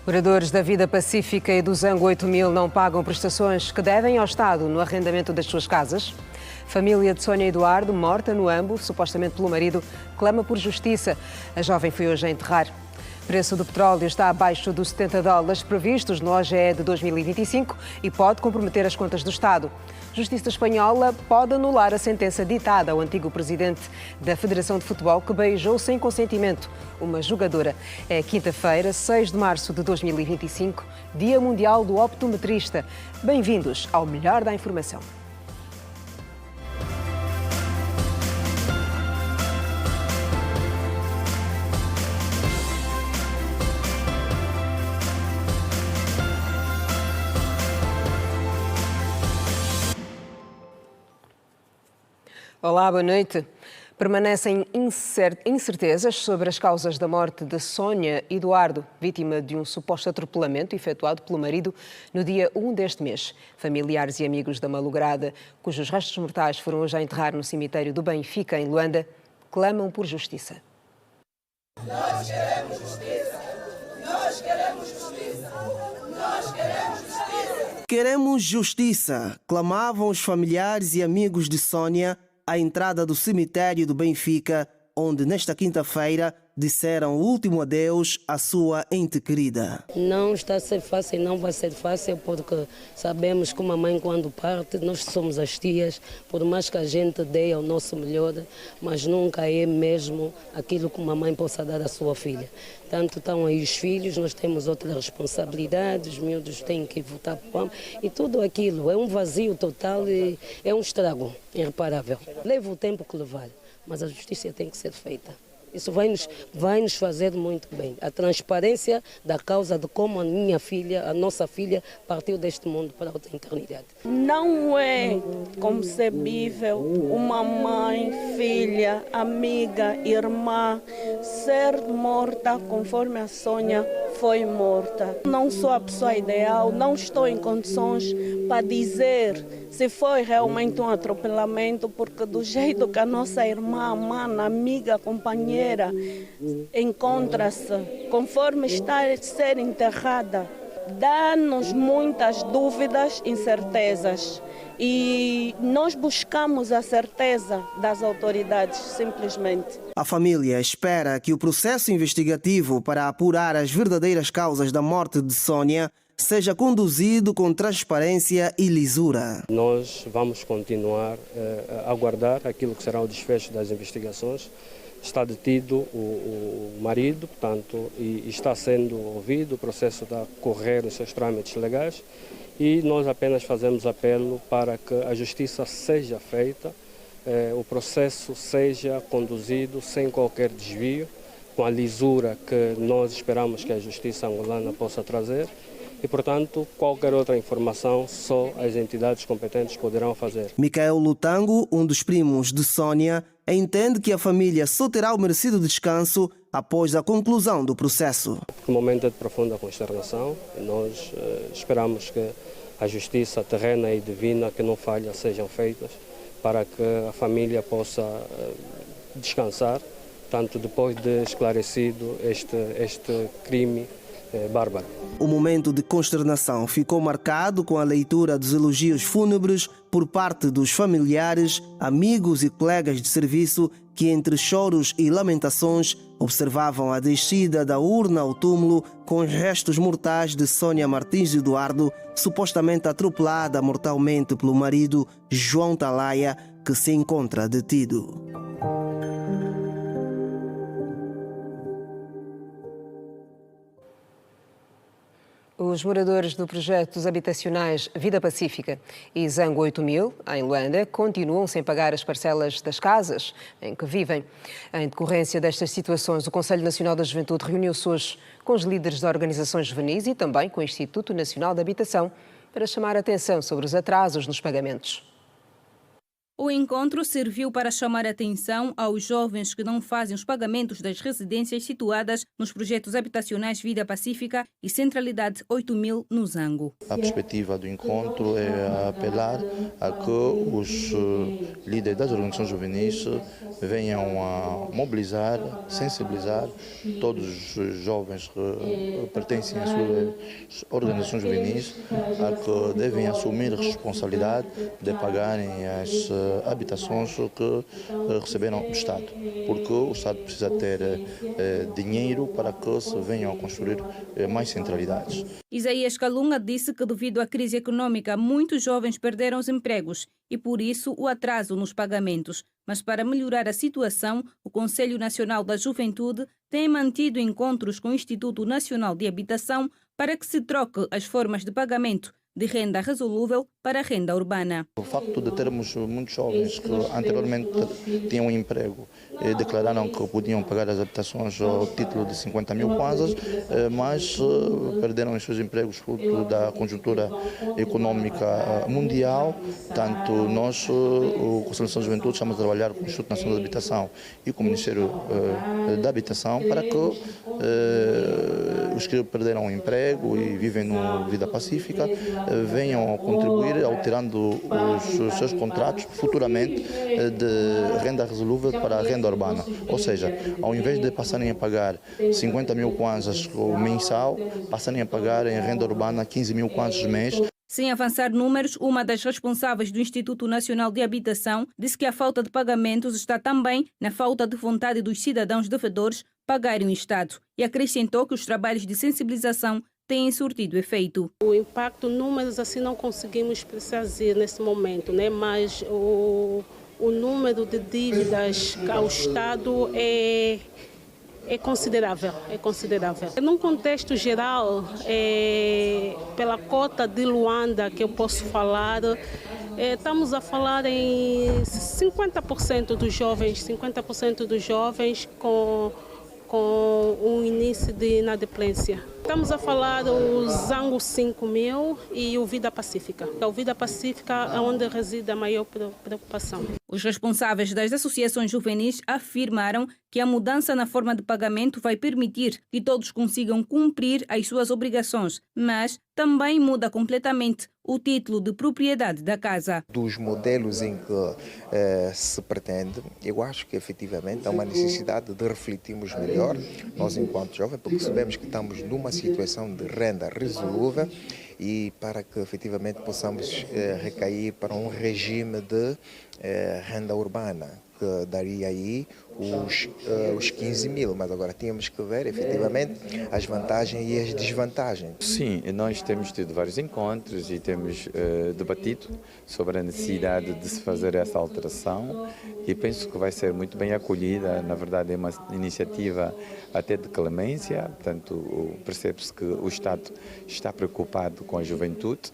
Moradores da Vida Pacífica e do Zango 8000 não pagam prestações que devem ao Estado no arrendamento das suas casas. Família de Sónia Eduardo, morta no Ambo, supostamente pelo marido, clama por justiça. A jovem foi hoje a enterrar. O preço do petróleo está abaixo dos $70 previstos no OGE de 2025 e pode comprometer as contas do Estado. Justiça espanhola pode anular a sentença ditada ao antigo presidente da Federação de Futebol que beijou sem consentimento uma jogadora. É quinta-feira, 6 de março de 2025, Dia Mundial do Optometrista. Bem-vindos ao Melhor da Informação. Olá, boa noite. Permanecem incertezas sobre as causas da morte de Sónia Eduardo, vítima de um suposto atropelamento efetuado pelo marido no dia 1 deste mês. Familiares e amigos da malograda, cujos restos mortais foram hoje a enterrar no cemitério do Benfica, em Luanda, clamam por justiça. Nós queremos justiça! Nós queremos justiça! Nós queremos justiça! Queremos justiça! Clamavam os familiares e amigos de Sónia à entrada do cemitério do Benfica, onde nesta quinta-feira disseram o último adeus à sua ente querida. Não está a ser fácil, não vai ser fácil, porque sabemos que uma mãe quando parte, nós somos as tias, por mais que a gente dê o nosso melhor, mas nunca é mesmo aquilo que uma mãe possa dar à sua filha. Tanto estão aí os filhos, nós temos outras responsabilidades, os miúdos têm que voltar para o campo e tudo aquilo é um vazio total e é um estrago irreparável. Leva o tempo que levar, mas a justiça tem que ser feita. Isso vai nos fazer muito bem. A transparência da causa de como a minha filha, a nossa filha, partiu deste mundo para outra eternidade. Não é concebível uma mãe, filha, amiga, irmã ser morta conforme a Sónia foi morta. Não sou a pessoa ideal, não estou em condições para dizer se foi realmente um atropelamento, porque do jeito que a nossa irmã, mana, amiga, companheira encontra-se, conforme está a ser enterrada, dá-nos muitas dúvidas, incertezas. E nós buscamos a certeza das autoridades, simplesmente. A família espera que o processo investigativo para apurar as verdadeiras causas da morte de Sónia seja conduzido com transparência e lisura. Nós vamos continuar a aguardar aquilo que será o desfecho das investigações. Está detido o marido, portanto, e está sendo ouvido, o processo está a correr os seus trâmites legais e nós apenas fazemos apelo para que a justiça seja feita, o processo seja conduzido sem qualquer desvio, com a lisura que nós esperamos que a justiça angolana possa trazer. E, portanto, qualquer outra informação só as entidades competentes poderão fazer. Micael Lutango, um dos primos de Sónia, entende que a família só terá o merecido descanso após a conclusão do processo. O momento é de profunda consternação e nós esperamos que a justiça terrena e divina que não falha sejam feitas para que a família possa descansar, tanto depois de esclarecido este crime bárbaro. O momento de consternação ficou marcado com a leitura dos elogios fúnebres por parte dos familiares, amigos e colegas de serviço que, entre choros e lamentações, observavam a descida da urna ao túmulo com os restos mortais de Sónia Martins Eduardo, supostamente atropelada mortalmente pelo marido João Talaia, que se encontra detido. Os moradores do projetos habitacionais Vida Pacífica e Zango 8000, em Luanda, continuam sem pagar as parcelas das casas em que vivem. Em decorrência destas situações, o Conselho Nacional da Juventude reuniu-se hoje com os líderes de organizações juvenis e também com o Instituto Nacional de Habitação para chamar a atenção sobre os atrasos nos pagamentos. O encontro serviu para chamar a atenção aos jovens que não fazem os pagamentos das residências situadas nos projetos habitacionais Vida Pacífica e Centralidade 8000 no Zango. A perspectiva do encontro é apelar a que os líderes das organizações juvenis venham a mobilizar, sensibilizar todos os jovens que pertencem às suas organizações juvenis a que devem assumir a responsabilidade de pagarem as habitações que receberam do Estado, porque o Estado precisa ter dinheiro para que se venham a construir mais centralidades. Isaías Calunga disse que devido à crise econômica muitos jovens perderam os empregos e por isso o atraso nos pagamentos. Mas para melhorar a situação, o Conselho Nacional da Juventude tem mantido encontros com o Instituto Nacional de Habitação para que se troque as formas de pagamento de renda resolúvel para a renda urbana. O facto de termos muitos jovens que anteriormente tinham um emprego e declararam que podiam pagar as habitações ao título de 50 mil kwanzas, mas perderam os seus empregos fruto da conjuntura econômica mundial. Tanto nós, o Conselho Nacional da Juventude, estamos a trabalhar com o Instituto Nacional de Habitação e com o Ministério da Habitação para que os que perderam o emprego e vivem numa vida pacífica venham a contribuir alterando os seus contratos futuramente de renda resolúvel para a renda urbana. Ou seja, ao invés de passarem a pagar 50 mil kwanzas mensal, passarem a pagar em renda urbana 15 mil kwanzas mês. Sem avançar números, uma das responsáveis do Instituto Nacional de Habitação disse que a falta de pagamentos está também na falta de vontade dos cidadãos devedores pagarem o Estado e acrescentou que os trabalhos de sensibilização têm surtido efeito. O impacto, números assim não conseguimos fazer nesse momento, né? Mas o número de dívidas ao Estado é considerável, é considerável. Num contexto geral, pela cota de Luanda que eu posso falar, estamos a falar em 50% dos jovens com um início de inadimplência. Estamos a falar do Zango 5000 e o Vida Pacífica. O Vida Pacífica é onde reside a maior preocupação. Os responsáveis das associações juvenis afirmaram que a mudança na forma de pagamento vai permitir que todos consigam cumprir as suas obrigações, mas também muda completamente o título de propriedade da casa. Dos modelos em que se pretende, eu acho que efetivamente há uma necessidade de refletirmos melhor, nós enquanto jovens, porque sabemos que estamos numa situação de renda resolúvel e para que efetivamente possamos recair para um regime de renda urbana, que daria aí os 15 mil, mas agora tínhamos que ver efetivamente as vantagens e as desvantagens. Sim, nós temos tido vários encontros e temos debatido sobre a necessidade de se fazer essa alteração e penso que vai ser muito bem acolhida. Na verdade é uma iniciativa até de clemência, portanto percebe-se que o Estado está preocupado com a juventude.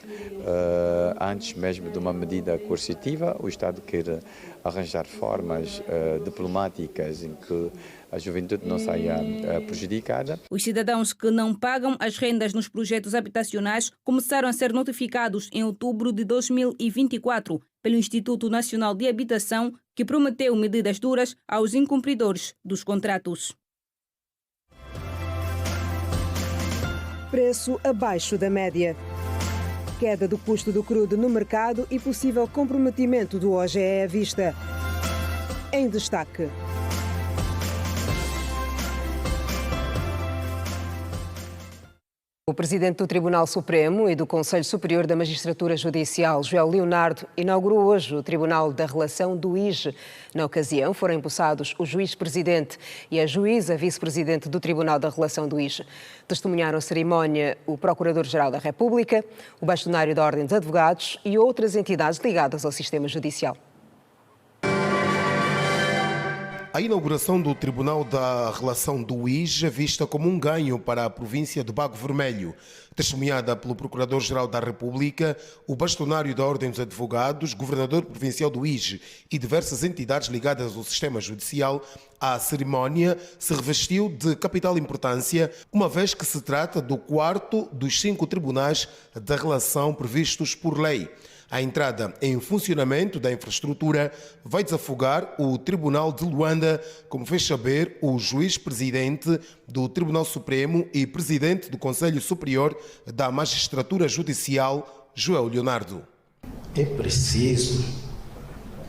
Antes mesmo de uma medida coercitiva, o Estado quer arranjar formas diplomáticas em que a juventude não saia prejudicada. Os cidadãos que não pagam as rendas nos projetos habitacionais começaram a ser notificados em outubro de 2024 pelo Instituto Nacional de Habitação, que prometeu medidas duras aos incumpridores dos contratos. Preço abaixo da média. Queda do custo do crudo no mercado e possível comprometimento do OGE à vista. Em destaque. O presidente do Tribunal Supremo e do Conselho Superior da Magistratura Judicial, Joel Leonardo, inaugurou hoje o Tribunal da Relação do IJE. Na ocasião, foram empossados o juiz-presidente e a juíza vice-presidente do Tribunal da Relação do IJE. Testemunharam a cerimónia o Procurador-Geral da República, o Bastonário da Ordem dos Advogados e outras entidades ligadas ao sistema judicial. A inauguração do Tribunal da Relação do IJE é vista como um ganho para a província de Bago Vermelho. Testemunhada pelo Procurador-Geral da República, o Bastonário da Ordem dos Advogados, Governador Provincial do IJE e diversas entidades ligadas ao sistema judicial, a cerimónia se revestiu de capital importância, uma vez que se trata do 4º dos 5 tribunais da relação previstos por lei. A entrada em funcionamento da infraestrutura vai desafogar o Tribunal de Luanda, como fez saber o juiz-presidente do Tribunal Supremo e presidente do Conselho Superior da Magistratura Judicial, Joel Leonardo. É preciso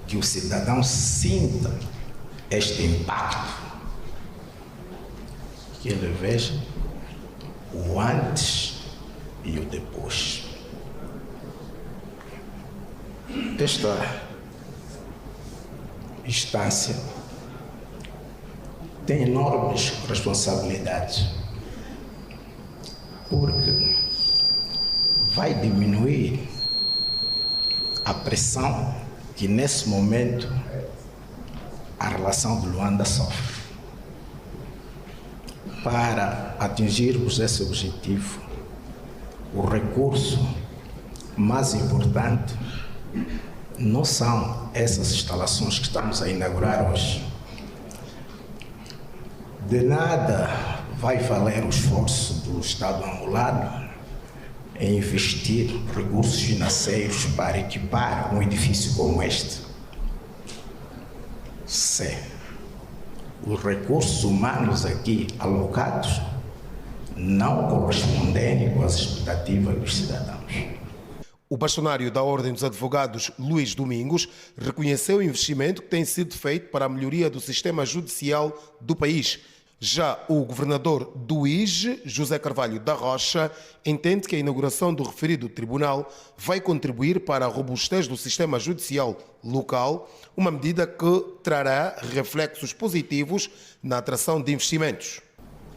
que o cidadão sinta este impacto, que ele veja o antes e o depois. Esta instância tem enormes responsabilidades, porque vai diminuir a pressão que nesse momento a relação de Luanda sofre. Para atingirmos esse objetivo, o recurso mais importante não são essas instalações que estamos a inaugurar hoje. De nada vai valer o esforço do Estado angolano em investir recursos financeiros para equipar um edifício como este, se os recursos humanos aqui alocados não corresponderem com as expectativas dos cidadãos. O bastonário da Ordem dos Advogados, Luís Domingos, reconheceu o investimento que tem sido feito para a melhoria do sistema judicial do país. Já o governador do IJE, José Carvalho da Rocha, entende que a inauguração do referido tribunal vai contribuir para a robustez do sistema judicial local, uma medida que trará reflexos positivos na atração de investimentos.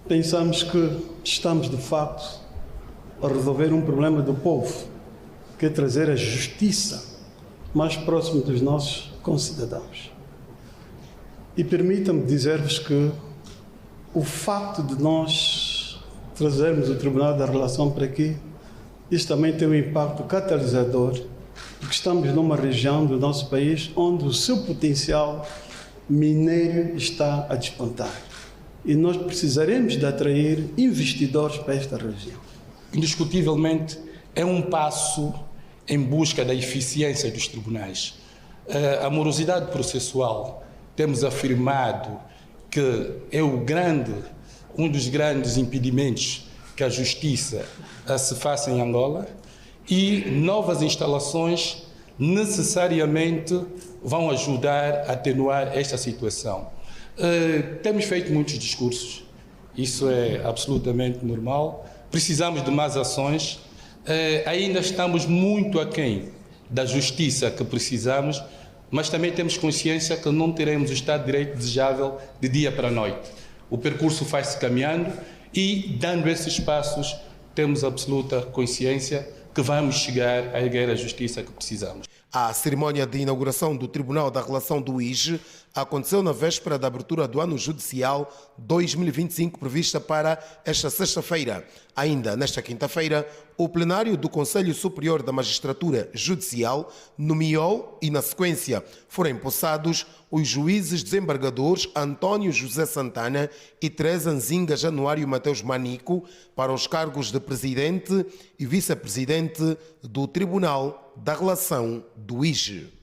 Pensamos que estamos, de facto, a resolver um problema do povo, que é trazer a justiça mais próximo dos nossos concidadãos. E permitam-me dizer-vos que o facto de nós trazermos o Tribunal da Relação para aqui, isso também tem um impacto catalisador, porque estamos numa região do nosso país onde o seu potencial minério está a despontar. E nós precisaremos de atrair investidores para esta região. Indiscutivelmente, é um passo em busca da eficiência dos tribunais. A morosidade processual, temos afirmado que é um dos grandes impedimentos que a justiça se faça em Angola, e novas instalações necessariamente vão ajudar a atenuar esta situação. Temos feito muitos discursos, isso é absolutamente normal, precisamos de mais ações, ainda estamos muito aquém da justiça que precisamos, mas também temos consciência que não teremos o Estado de Direito desejável de dia para a noite. O percurso faz-se caminhando e, dando esses passos, temos absoluta consciência que vamos chegar a erguer a justiça que precisamos. A cerimónia de inauguração do Tribunal da Relação do IJE aconteceu na véspera da abertura do ano judicial 2025, prevista para esta sexta-feira. Ainda nesta quinta-feira, o plenário do Conselho Superior da Magistratura Judicial nomeou e, na sequência, foram empossados os juízes desembargadores António José Santana e Teresa Nzinga Januário Mateus Manico para os cargos de presidente e vice-presidente do Tribunal da Relação do IJE.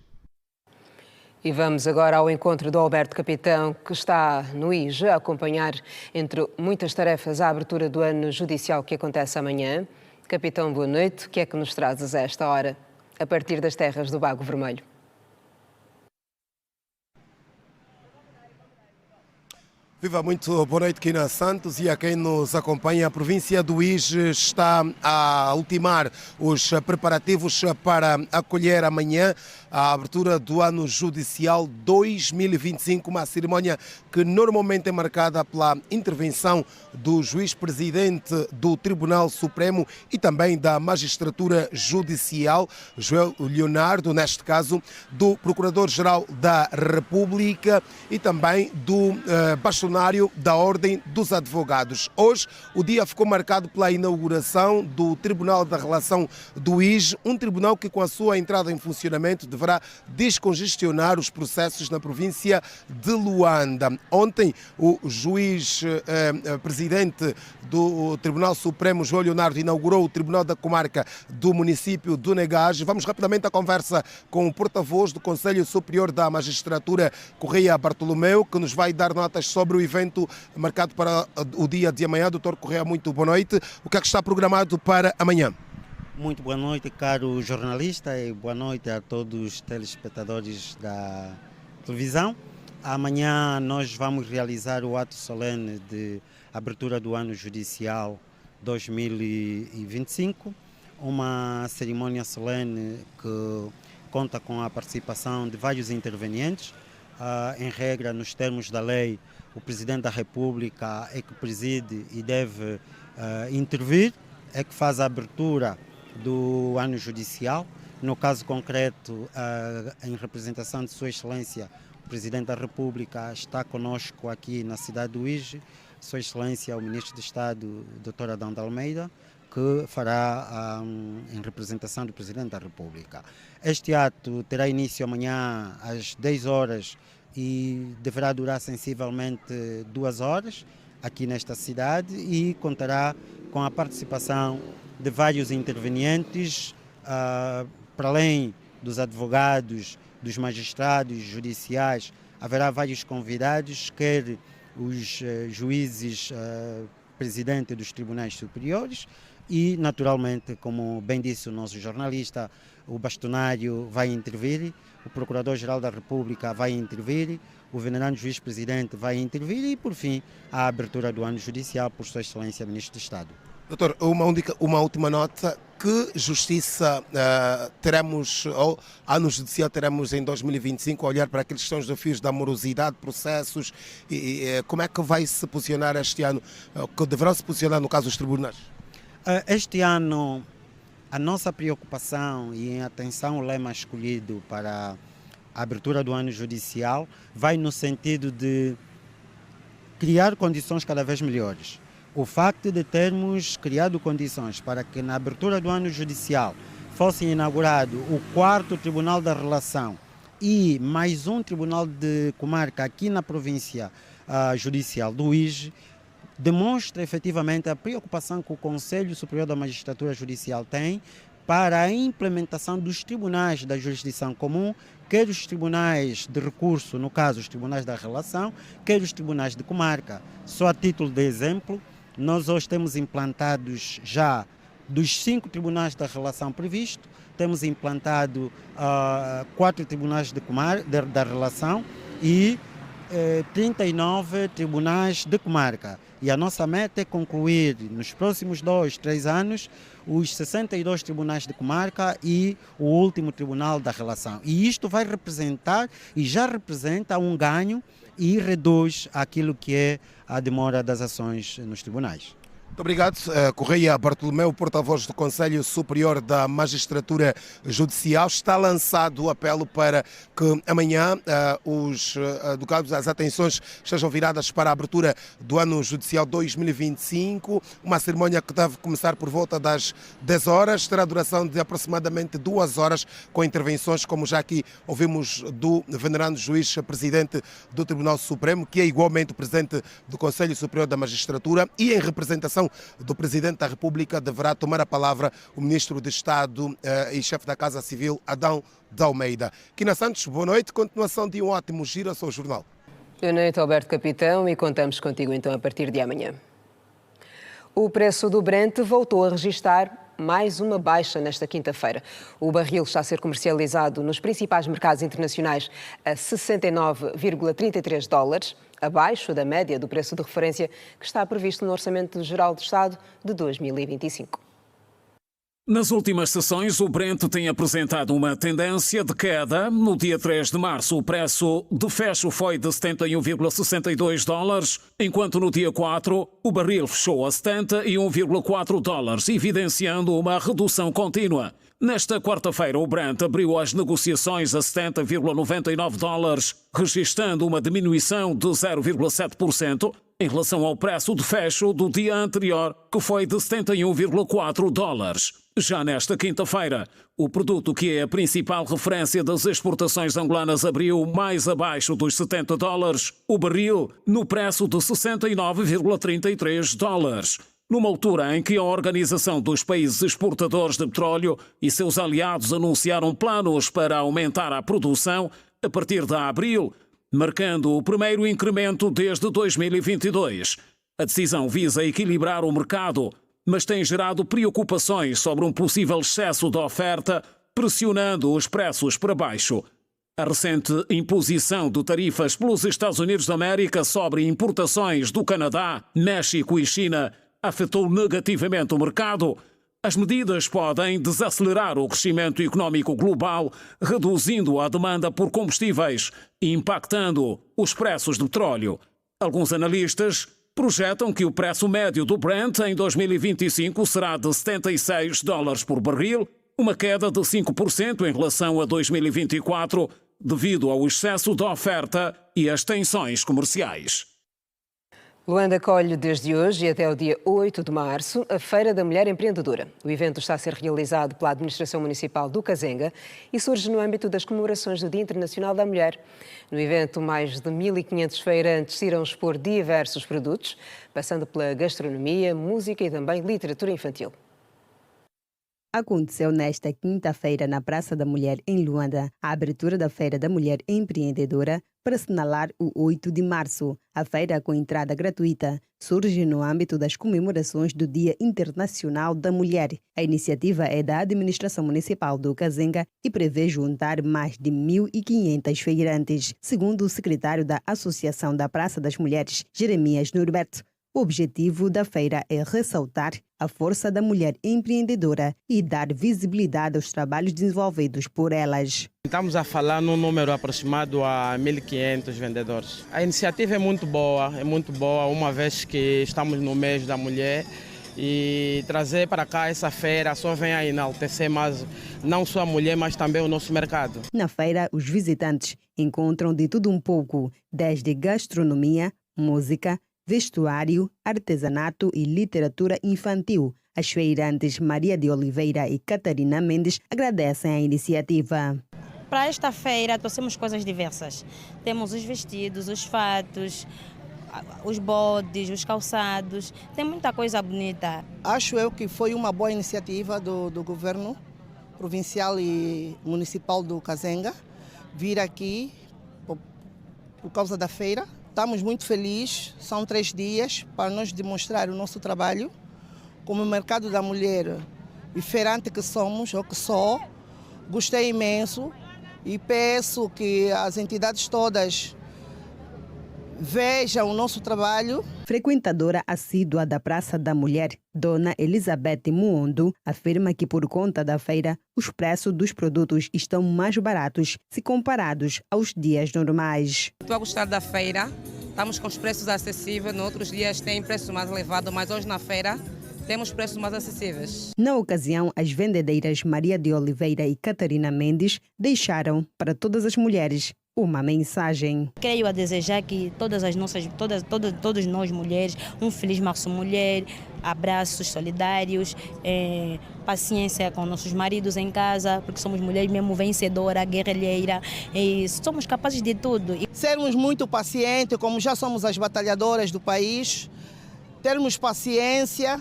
E vamos agora ao encontro do Alberto Capitão, que está no IJE a acompanhar, entre muitas tarefas, a abertura do ano judicial que acontece amanhã. Capitão, boa noite. O que é que nos trazes a esta hora, a partir das terras do Bago Vermelho? Viva, muito boa noite, Quina Santos, e a quem nos acompanha. A província do IJE está a ultimar os preparativos para acolher amanhã a abertura do ano judicial 2025, uma cerimónia que normalmente é marcada pela intervenção do juiz-presidente do Tribunal Supremo e também da Magistratura Judicial, Joel Leonardo, neste caso, do Procurador-Geral da República e também do bastonário bastonário da Ordem dos Advogados. Hoje, o dia ficou marcado pela inauguração do Tribunal da Relação do IJ, um tribunal que, com a sua entrada em funcionamento, deverá descongestionar os processos na província de Luanda. Ontem, o juiz presidente do Tribunal Supremo, João Leonardo, inaugurou o Tribunal da Comarca do município do Negage. Vamos rapidamente à conversa com o porta-voz do Conselho Superior da Magistratura, Correia Bartolomeu, que nos vai dar notas sobre o evento marcado para o dia de amanhã. Doutor Correia, muito boa noite. O que é que está programado para amanhã? Muito boa noite, caro jornalista, e boa noite a todos os telespectadores da televisão. Amanhã nós vamos realizar o ato solene de abertura do ano judicial 2025, uma cerimônia solene que conta com a participação de vários intervenientes. Em regra, nos termos da lei, o Presidente da República é que preside e deve intervir, é que faz a abertura do ano judicial. No caso concreto, em representação de Sua Excelência, o Presidente da República está conosco aqui na cidade do IJ, Sua Excelência, o Ministro de Estado, Dr. Adão de Almeida, que fará em representação do Presidente da República. Este ato terá início amanhã às 10 horas e deverá durar sensivelmente 2 horas aqui nesta cidade e contará com a participação de vários intervenientes, para além dos advogados, dos magistrados judiciais. Haverá vários convidados, quer os juízes presidente dos tribunais superiores e, naturalmente, como bem disse o nosso jornalista, o bastonário vai intervir, o Procurador-Geral da República vai intervir, o venerando juiz-presidente vai intervir e, por fim, a abertura do ano judicial por Sua Excelência Ministro de Estado. Doutor, uma última nota. Que justiça teremos, ou ano judicial teremos em 2025, a olhar para aqueles que são os desafios da morosidade, processos, e como é que vai se posicionar este ano, que deverão se posicionar no caso dos tribunais? Este ano, a nossa preocupação e em atenção ao lema escolhido para a abertura do ano judicial vai no sentido de criar condições cada vez melhores. O facto de termos criado condições para que na abertura do ano judicial fosse inaugurado o 4º Tribunal da Relação e mais um Tribunal de Comarca aqui na província judicial do IJ, demonstra efetivamente a preocupação que o Conselho Superior da Magistratura Judicial tem para a implementação dos tribunais da jurisdição comum, quer os tribunais de recurso, no caso os tribunais da relação, quer os tribunais de comarca. Só a título de exemplo, nós hoje temos implantados já, dos 5 tribunais da relação previsto, temos implantado 4 tribunais da relação e 39 tribunais de comarca. E a nossa meta é concluir nos próximos 2, 3 anos os 62 tribunais de comarca e o último tribunal da relação. E isto vai representar e já representa um ganho e reduz aquilo que é a demora das ações nos tribunais. Muito obrigado. Correia Bartolomeu, porta-voz do Conselho Superior da Magistratura Judicial. Está lançado o apelo para que amanhã os advogados, as atenções estejam viradas para a abertura do ano judicial 2025. Uma cerimónia que deve começar por volta das 10 horas, terá duração de aproximadamente 2 horas, com intervenções, como já aqui ouvimos, do venerando juiz presidente do Tribunal Supremo, que é igualmente o presidente do Conselho Superior da Magistratura, e em representação do Presidente da República deverá tomar a palavra o Ministro de Estado e chefe da Casa Civil, Adão de Almeida. Quina Santos, boa noite. Continuação de um ótimo giro ao seu jornal. Boa noite, Alberto Capitão, e contamos contigo então a partir de amanhã. O preço do Brent voltou a registrar mais uma baixa nesta quinta-feira. O barril está a ser comercializado nos principais mercados internacionais a 69,33 dólares, abaixo da média do preço de referência que está previsto no Orçamento Geral do Estado de 2025. Nas últimas sessões, o Brent tem apresentado uma tendência de queda. No dia 3 de março, o preço de fecho foi de 71,62 dólares, enquanto no dia 4, o barril fechou a 71,4 dólares, evidenciando uma redução contínua. Nesta quarta-feira, o Brent abriu as negociações a $70,99, registrando uma diminuição de 0,7% em relação ao preço de fecho do dia anterior, que foi de $71,4. Já nesta quinta-feira, o produto que é a principal referência das exportações angolanas abriu mais abaixo dos $70 o barril, no preço de $69,33. Numa altura em que a Organização dos Países Exportadores de Petróleo e seus aliados anunciaram planos para aumentar a produção a partir de abril, marcando o primeiro incremento desde 2022. A decisão visa equilibrar o mercado, mas tem gerado preocupações sobre um possível excesso de oferta, pressionando os preços para baixo. A recente imposição de tarifas pelos Estados Unidos da América sobre importações do Canadá, México e China afetou negativamente o mercado. As medidas podem desacelerar o crescimento económico global, reduzindo a demanda por combustíveis e impactando os preços de petróleo. Alguns analistas projetam que o preço médio do Brent em 2025 será de $76 por barril, uma queda de 5% em relação a 2024, devido ao excesso de oferta e às tensões comerciais. Luanda acolhe desde hoje e até o dia 8 de março a Feira da Mulher Empreendedora. O evento está a ser realizado pela Administração Municipal do Kazenga e surge no âmbito das comemorações do Dia Internacional da Mulher. No evento, mais de 1.500 feirantes irão expor diversos produtos, passando pela gastronomia, música e também literatura infantil. Aconteceu nesta quinta-feira na Praça da Mulher, em Luanda, a abertura da Feira da Mulher Empreendedora para assinalar o 8 de março. A feira, com entrada gratuita, surge no âmbito das comemorações do Dia Internacional da Mulher. A iniciativa é da Administração Municipal do Kazenga e prevê juntar mais de 1.500 feirantes, segundo o secretário da Associação da Praça das Mulheres, Jeremias Norberto. O objetivo da feira é ressaltar a força da mulher empreendedora e dar visibilidade aos trabalhos desenvolvidos por elas. Estamos a falar num número aproximado a 1.500 vendedores. A iniciativa é muito boa, uma vez que estamos no mês da mulher, e trazer para cá essa feira só vem a enaltecer mais não só a mulher, mas também o nosso mercado. Na feira, os visitantes encontram de tudo um pouco, desde gastronomia, música, vestuário, artesanato e literatura infantil. As feirantes Maria de Oliveira e Catarina Mendes agradecem a iniciativa. Para esta feira trouxemos coisas diversas. Temos os vestidos, os fatos, os bodes, os calçados. Tem muita coisa bonita. Acho eu que foi uma boa iniciativa do governo provincial e municipal do Kazenga vir aqui por causa da feira. Estamos muito felizes, são 3 dias para nós demonstrar o nosso trabalho como mercado da mulher e feirante que somos, ou que sou. Gostei imenso e peço que as entidades todas vejam o nosso trabalho. Frequentadora assídua da Praça da Mulher, Dona Elizabeth Muondo, afirma que por conta da feira, os preços dos produtos estão mais baratos se comparados aos dias normais. Estou a gostar da feira, estamos com os preços acessíveis, nos outros dias tem preços mais elevados, mas hoje na feira temos preços mais acessíveis. Na ocasião, as vendedeiras Maria de Oliveira e Catarina Mendes deixaram para todas as mulheres uma mensagem. Creio a desejar que todas nós mulheres, um feliz Março Mulher, abraços solidários, paciência com nossos maridos em casa, porque somos mulheres mesmo vencedora, guerrilheira, e somos capazes de tudo. Sermos muito pacientes, como já somos as batalhadoras do país, termos paciência,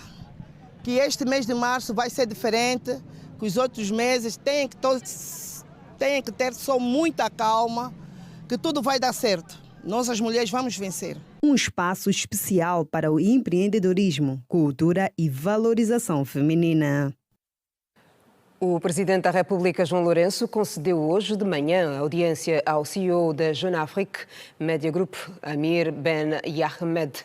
que este mês de março vai ser diferente, que os outros meses têm que ter só muita calma, que tudo vai dar certo. Nós, as mulheres, vamos vencer. Um espaço especial para o empreendedorismo, cultura e valorização feminina. O Presidente da República, João Lourenço, concedeu hoje de manhã audiência ao CEO da Jeune Afrique Media Group, Amir Ben Yahmed.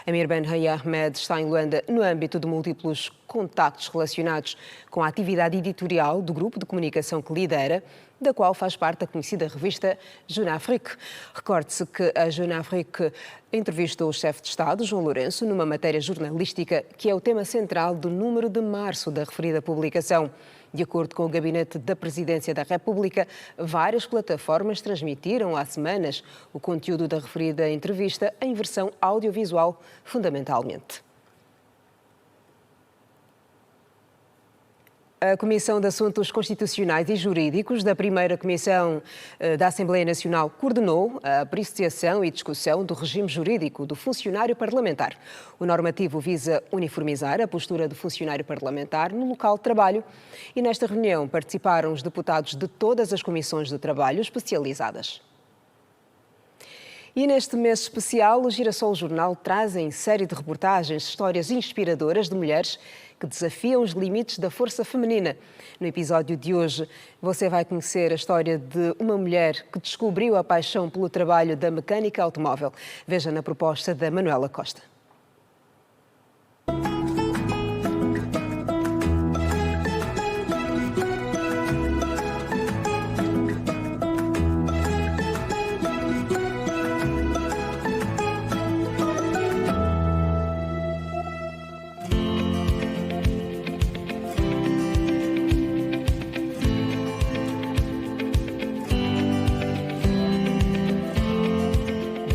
Amir Ben Yahmed está em Luanda no âmbito de múltiplos contactos relacionados com a atividade editorial do grupo de comunicação que lidera, da qual faz parte a conhecida revista Jeune Afrique. Recorde-se que a Jeune Afrique entrevistou o chefe de Estado, João Lourenço, numa matéria jornalística que é o tema central do número de março da referida publicação. De acordo com o Gabinete da Presidência da República, várias plataformas transmitiram há semanas o conteúdo da referida entrevista em versão audiovisual, fundamentalmente. A Comissão de Assuntos Constitucionais e Jurídicos da primeira Comissão da Assembleia Nacional coordenou a apreciação e discussão do regime jurídico do funcionário parlamentar. O normativo visa uniformizar a postura do funcionário parlamentar no local de trabalho e nesta reunião participaram os deputados de todas as comissões de trabalho especializadas. E neste mês especial, o Girassol Jornal traz em série de reportagens histórias inspiradoras de mulheres que desafiam os limites da força feminina. No episódio de hoje, você vai conhecer a história de uma mulher que descobriu a paixão pelo trabalho da mecânica automóvel. Veja na proposta da Manuela Costa.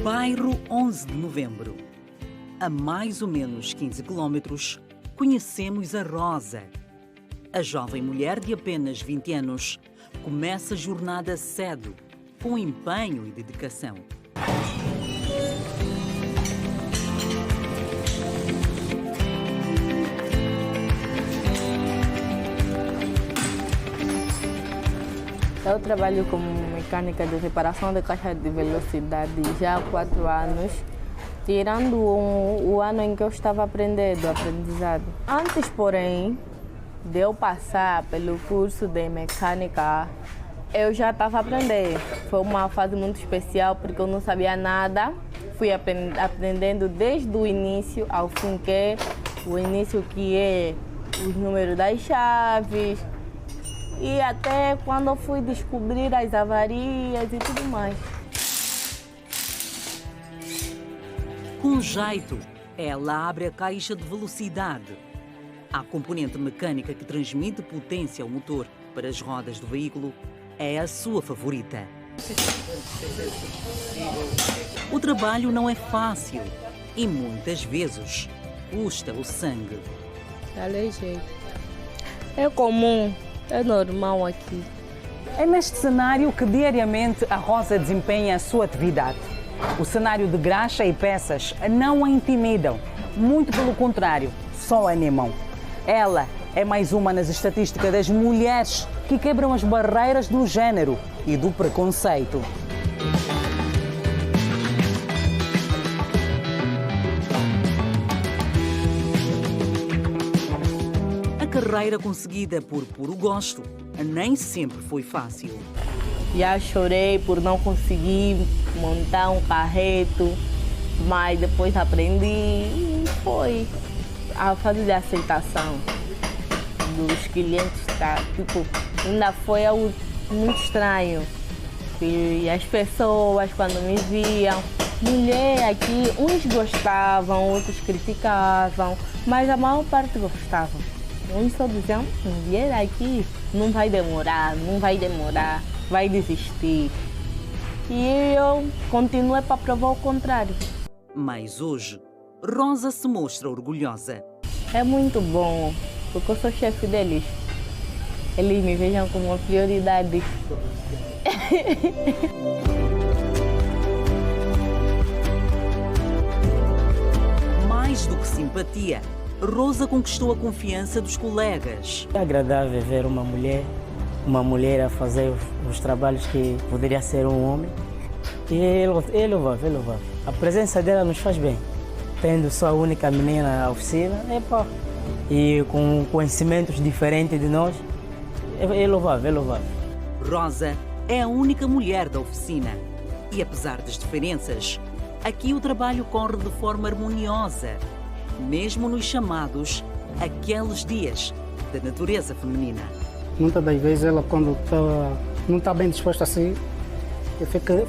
Bairro 11 de Novembro. A mais ou menos 15 quilómetros, conhecemos a Rosa. A jovem mulher de apenas 20 anos começa a jornada cedo, com empenho e dedicação. Eu trabalho como mecânica de reparação de caixa de velocidade já há 4 anos, tirando o ano em que eu estava aprendizado. Antes, porém, de eu passar pelo curso de mecânica, eu já estava a aprender. Foi uma fase muito especial porque eu não sabia nada. Fui aprendendo desde o início ao fim, que o início que é os números das chaves, e até quando eu fui descobrir as avarias e tudo mais. Com jeito, ela abre a caixa de velocidade. A componente mecânica que transmite potência ao motor para as rodas do veículo é a sua favorita. O trabalho não é fácil e muitas vezes custa o sangue. Dá-lhe jeito. É comum. É normal aqui. É neste cenário que diariamente a Rosa desempenha a sua atividade. O cenário de graxa e peças não a intimidam, muito pelo contrário, só a animam. Ela é mais uma nas estatísticas das mulheres que quebram as barreiras do género e do preconceito. A carreira conseguida por puro gosto nem sempre foi fácil. Já chorei por não conseguir montar um carreto, mas depois aprendi e foi a fase de aceitação dos clientes. Ainda foi algo muito estranho. E as pessoas, quando me viam, mulher aqui, uns gostavam, outros criticavam, mas a maior parte gostavam. Uns só diziam, mulher aqui não vai demorar, vai desistir. E eu continuei para provar o contrário. Mas hoje, Rosa se mostra orgulhosa. É muito bom, porque eu sou chefe deles. Eles me vejam como uma prioridade. Mais do que simpatia, Rosa conquistou a confiança dos colegas. É agradável ver uma mulher a fazer os trabalhos que poderia ser um homem. E é louvável. A presença dela nos faz bem. Tendo só a única menina na oficina, e com conhecimentos diferentes de nós, é louvável. Rosa é a única mulher da oficina. E apesar das diferenças, aqui o trabalho corre de forma harmoniosa, mesmo nos chamados aqueles dias da natureza feminina. Muitas das vezes ela, quando não está bem disposta assim,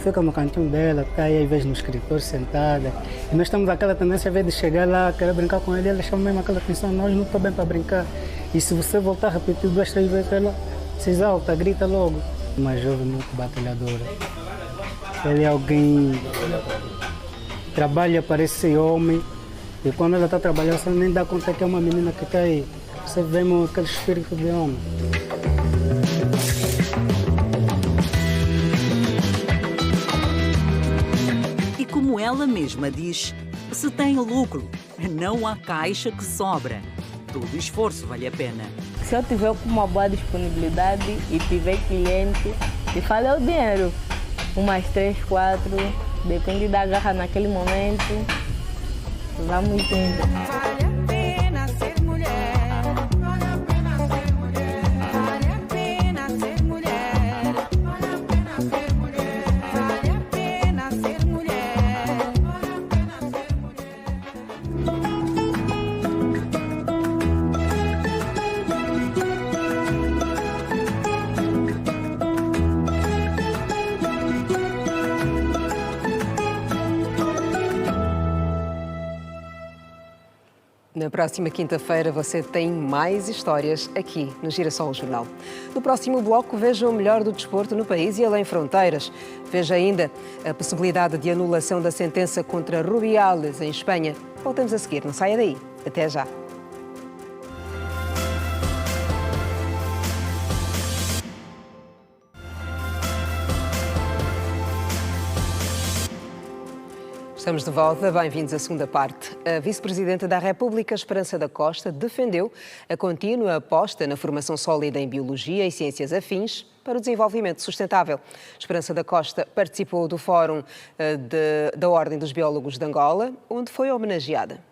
fica no cantinho dela, está aí às vezes no escritório sentada. E nós temos aquela tendência, às vezes, de chegar lá, querer brincar com ele, ela chama mesmo aquela atenção, nós não estamos bem para brincar. E se você voltar a repetir 2, 3 vezes, ela se exalta, grita logo. Uma jovem muito batalhadora. Ela é alguém que trabalha, parece ser homem. E quando ela está trabalhando, você nem dá conta que é uma menina que está aí. Você vê aquele espírito de homem. E como ela mesma diz, se tem lucro, não há caixa que sobra. Todo esforço vale a pena. Se eu tiver com uma boa disponibilidade e tiver cliente, e fala o dinheiro. 1 mais 3, 4, depende da garra naquele momento. Vamos indo. Na próxima quinta-feira você tem mais histórias aqui no Girassol Jornal. No próximo bloco, veja o melhor do desporto no país e além fronteiras. Veja ainda a possibilidade de anulação da sentença contra Rubiales em Espanha. Voltamos a seguir, não saia daí. Até já. Estamos de volta, bem-vindos à segunda parte. A Vice-Presidenta da República, Esperança da Costa, defendeu a contínua aposta na formação sólida em Biologia e Ciências Afins para o desenvolvimento sustentável. Esperança da Costa participou do Fórum da Ordem dos Biólogos de Angola, onde foi homenageada.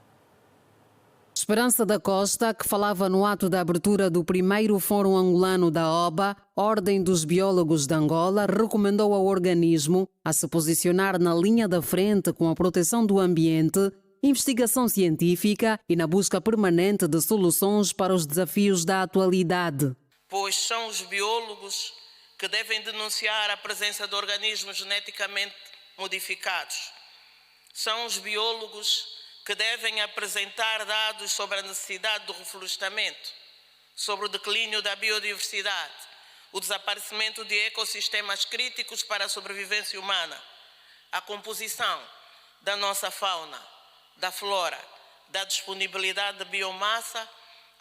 Esperança da Costa, que falava no ato da abertura do primeiro Fórum Angolano da OBA, Ordem dos Biólogos de Angola, recomendou ao organismo a se posicionar na linha da frente com a proteção do ambiente, investigação científica e na busca permanente de soluções para os desafios da atualidade. Pois são os biólogos que devem denunciar a presença de organismos geneticamente modificados. São os biólogos que devem apresentar dados sobre a necessidade do reflorestamento, sobre o declínio da biodiversidade, o desaparecimento de ecossistemas críticos para a sobrevivência humana, a composição da nossa fauna, da flora, da disponibilidade de biomassa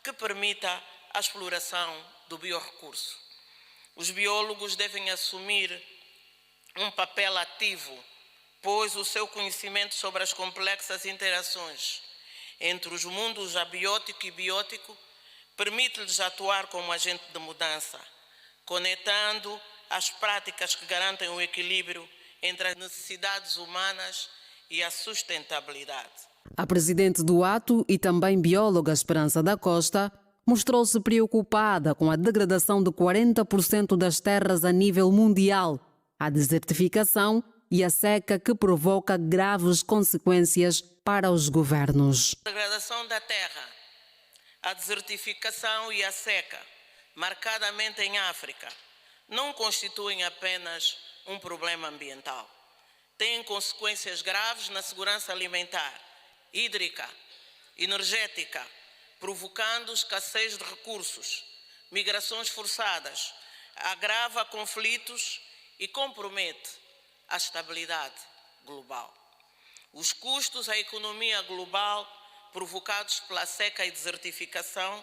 que permita a exploração do biorrecurso. Os biólogos devem assumir um papel ativo, pois o seu conhecimento sobre as complexas interações entre os mundos abiótico e biótico permite-lhes atuar como agente de mudança, conectando as práticas que garantem o equilíbrio entre as necessidades humanas e a sustentabilidade. A presidente do ato e também bióloga Esperança da Costa mostrou-se preocupada com a degradação de 40% das terras a nível mundial, a desertificação e a seca que provoca graves consequências para os governos. A degradação da terra, a desertificação e a seca, marcadamente em África, não constituem apenas um problema ambiental. Têm consequências graves na segurança alimentar, hídrica, energética, provocando escassez de recursos, migrações forçadas, agrava conflitos e compromete a estabilidade global. Os custos à economia global provocados pela seca e desertificação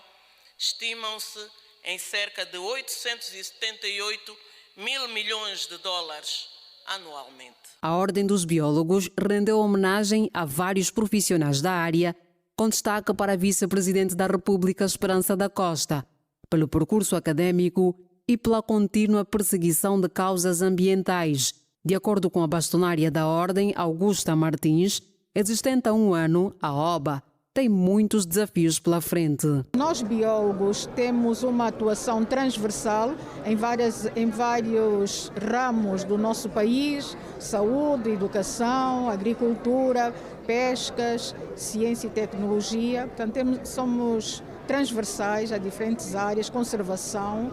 estimam-se em cerca de 878 mil milhões de dólares anualmente. A Ordem dos Biólogos rendeu homenagem a vários profissionais da área, com destaque para a Vice-Presidente da República, Esperança da Costa, pelo percurso acadêmico e pela contínua perseguição de causas ambientais. De acordo com a bastonária da Ordem, Augusta Martins, existente há 1 ano, a OBA tem muitos desafios pela frente. Nós biólogos temos uma atuação transversal em vários ramos do nosso país: saúde, educação, agricultura, pescas, ciência e tecnologia. Portanto, somos transversais a diferentes áreas, conservação.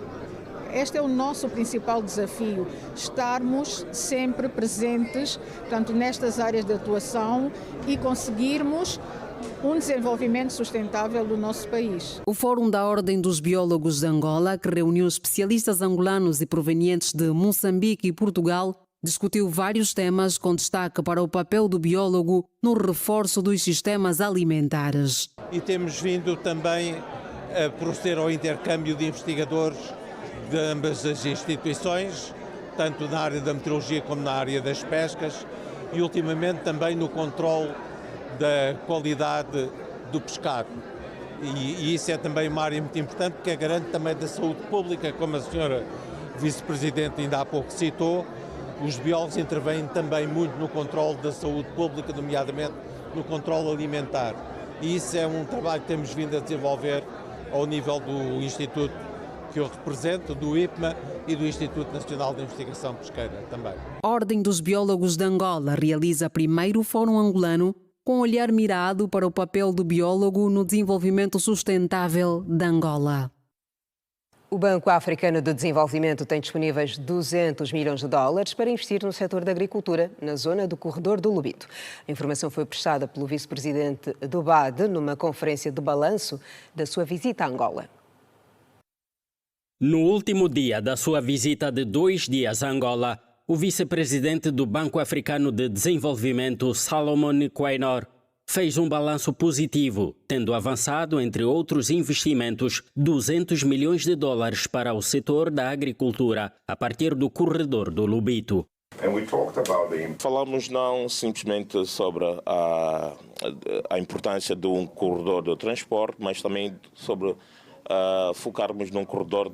Este é o nosso principal desafio, estarmos sempre presentes, portanto, nestas áreas de atuação e conseguirmos um desenvolvimento sustentável do nosso país. O Fórum da Ordem dos Biólogos de Angola, que reuniu especialistas angolanos e provenientes de Moçambique e Portugal, discutiu vários temas com destaque para o papel do biólogo no reforço dos sistemas alimentares. E temos vindo também a proceder ao intercâmbio de investigadores de ambas as instituições, tanto na área da meteorologia como na área das pescas e ultimamente também no controle da qualidade do pescado. E isso é também uma área muito importante, porque é garante também da saúde pública, como a senhora Vice-Presidente ainda há pouco citou. Os biólogos intervêm também muito no controle da saúde pública, nomeadamente no controle alimentar. E isso é um trabalho que temos vindo a desenvolver ao nível do Instituto que eu represento, do IPMA e do Instituto Nacional de Investigação Pesqueira também. A Ordem dos Biólogos de Angola realiza primeiro Fórum Angolano com um olhar mirado para o papel do biólogo no desenvolvimento sustentável de Angola. O Banco Africano de Desenvolvimento tem disponíveis 200 milhões de dólares para investir no setor da agricultura, na zona do Corredor do Lubito. A informação foi prestada pelo vice-presidente do BAD numa conferência de balanço da sua visita a Angola. No último dia da sua visita de 2 dias a Angola, o vice-presidente do Banco Africano de Desenvolvimento, Salomon Quainor, fez um balanço positivo, tendo avançado, entre outros investimentos, 200 milhões de dólares para o setor da agricultura, a partir do Corredor do Lubito. Falamos não simplesmente sobre a importância de um corredor de transporte, mas também sobre focarmos num corredor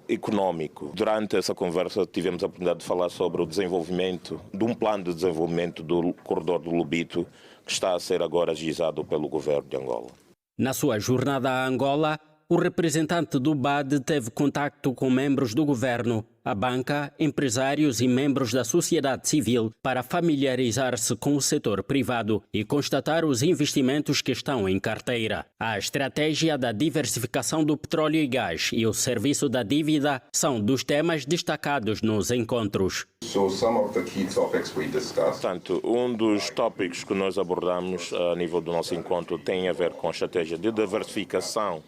econômico. Durante essa conversa tivemos a oportunidade de falar sobre o desenvolvimento, de um plano de desenvolvimento do corredor do Lubito, que está a ser agora ajuizado pelo governo de Angola. Na sua jornada a Angola, o representante do BAD teve contacto com membros do governo, a banca, empresários e membros da sociedade civil para familiarizar-se com o setor privado e constatar os investimentos que estão em carteira. A estratégia da diversificação do petróleo e gás e o serviço da dívida são dos temas destacados nos encontros. Portanto, um dos tópicos que nós abordamos a nível do nosso encontro tem a ver com a estratégia de diversificação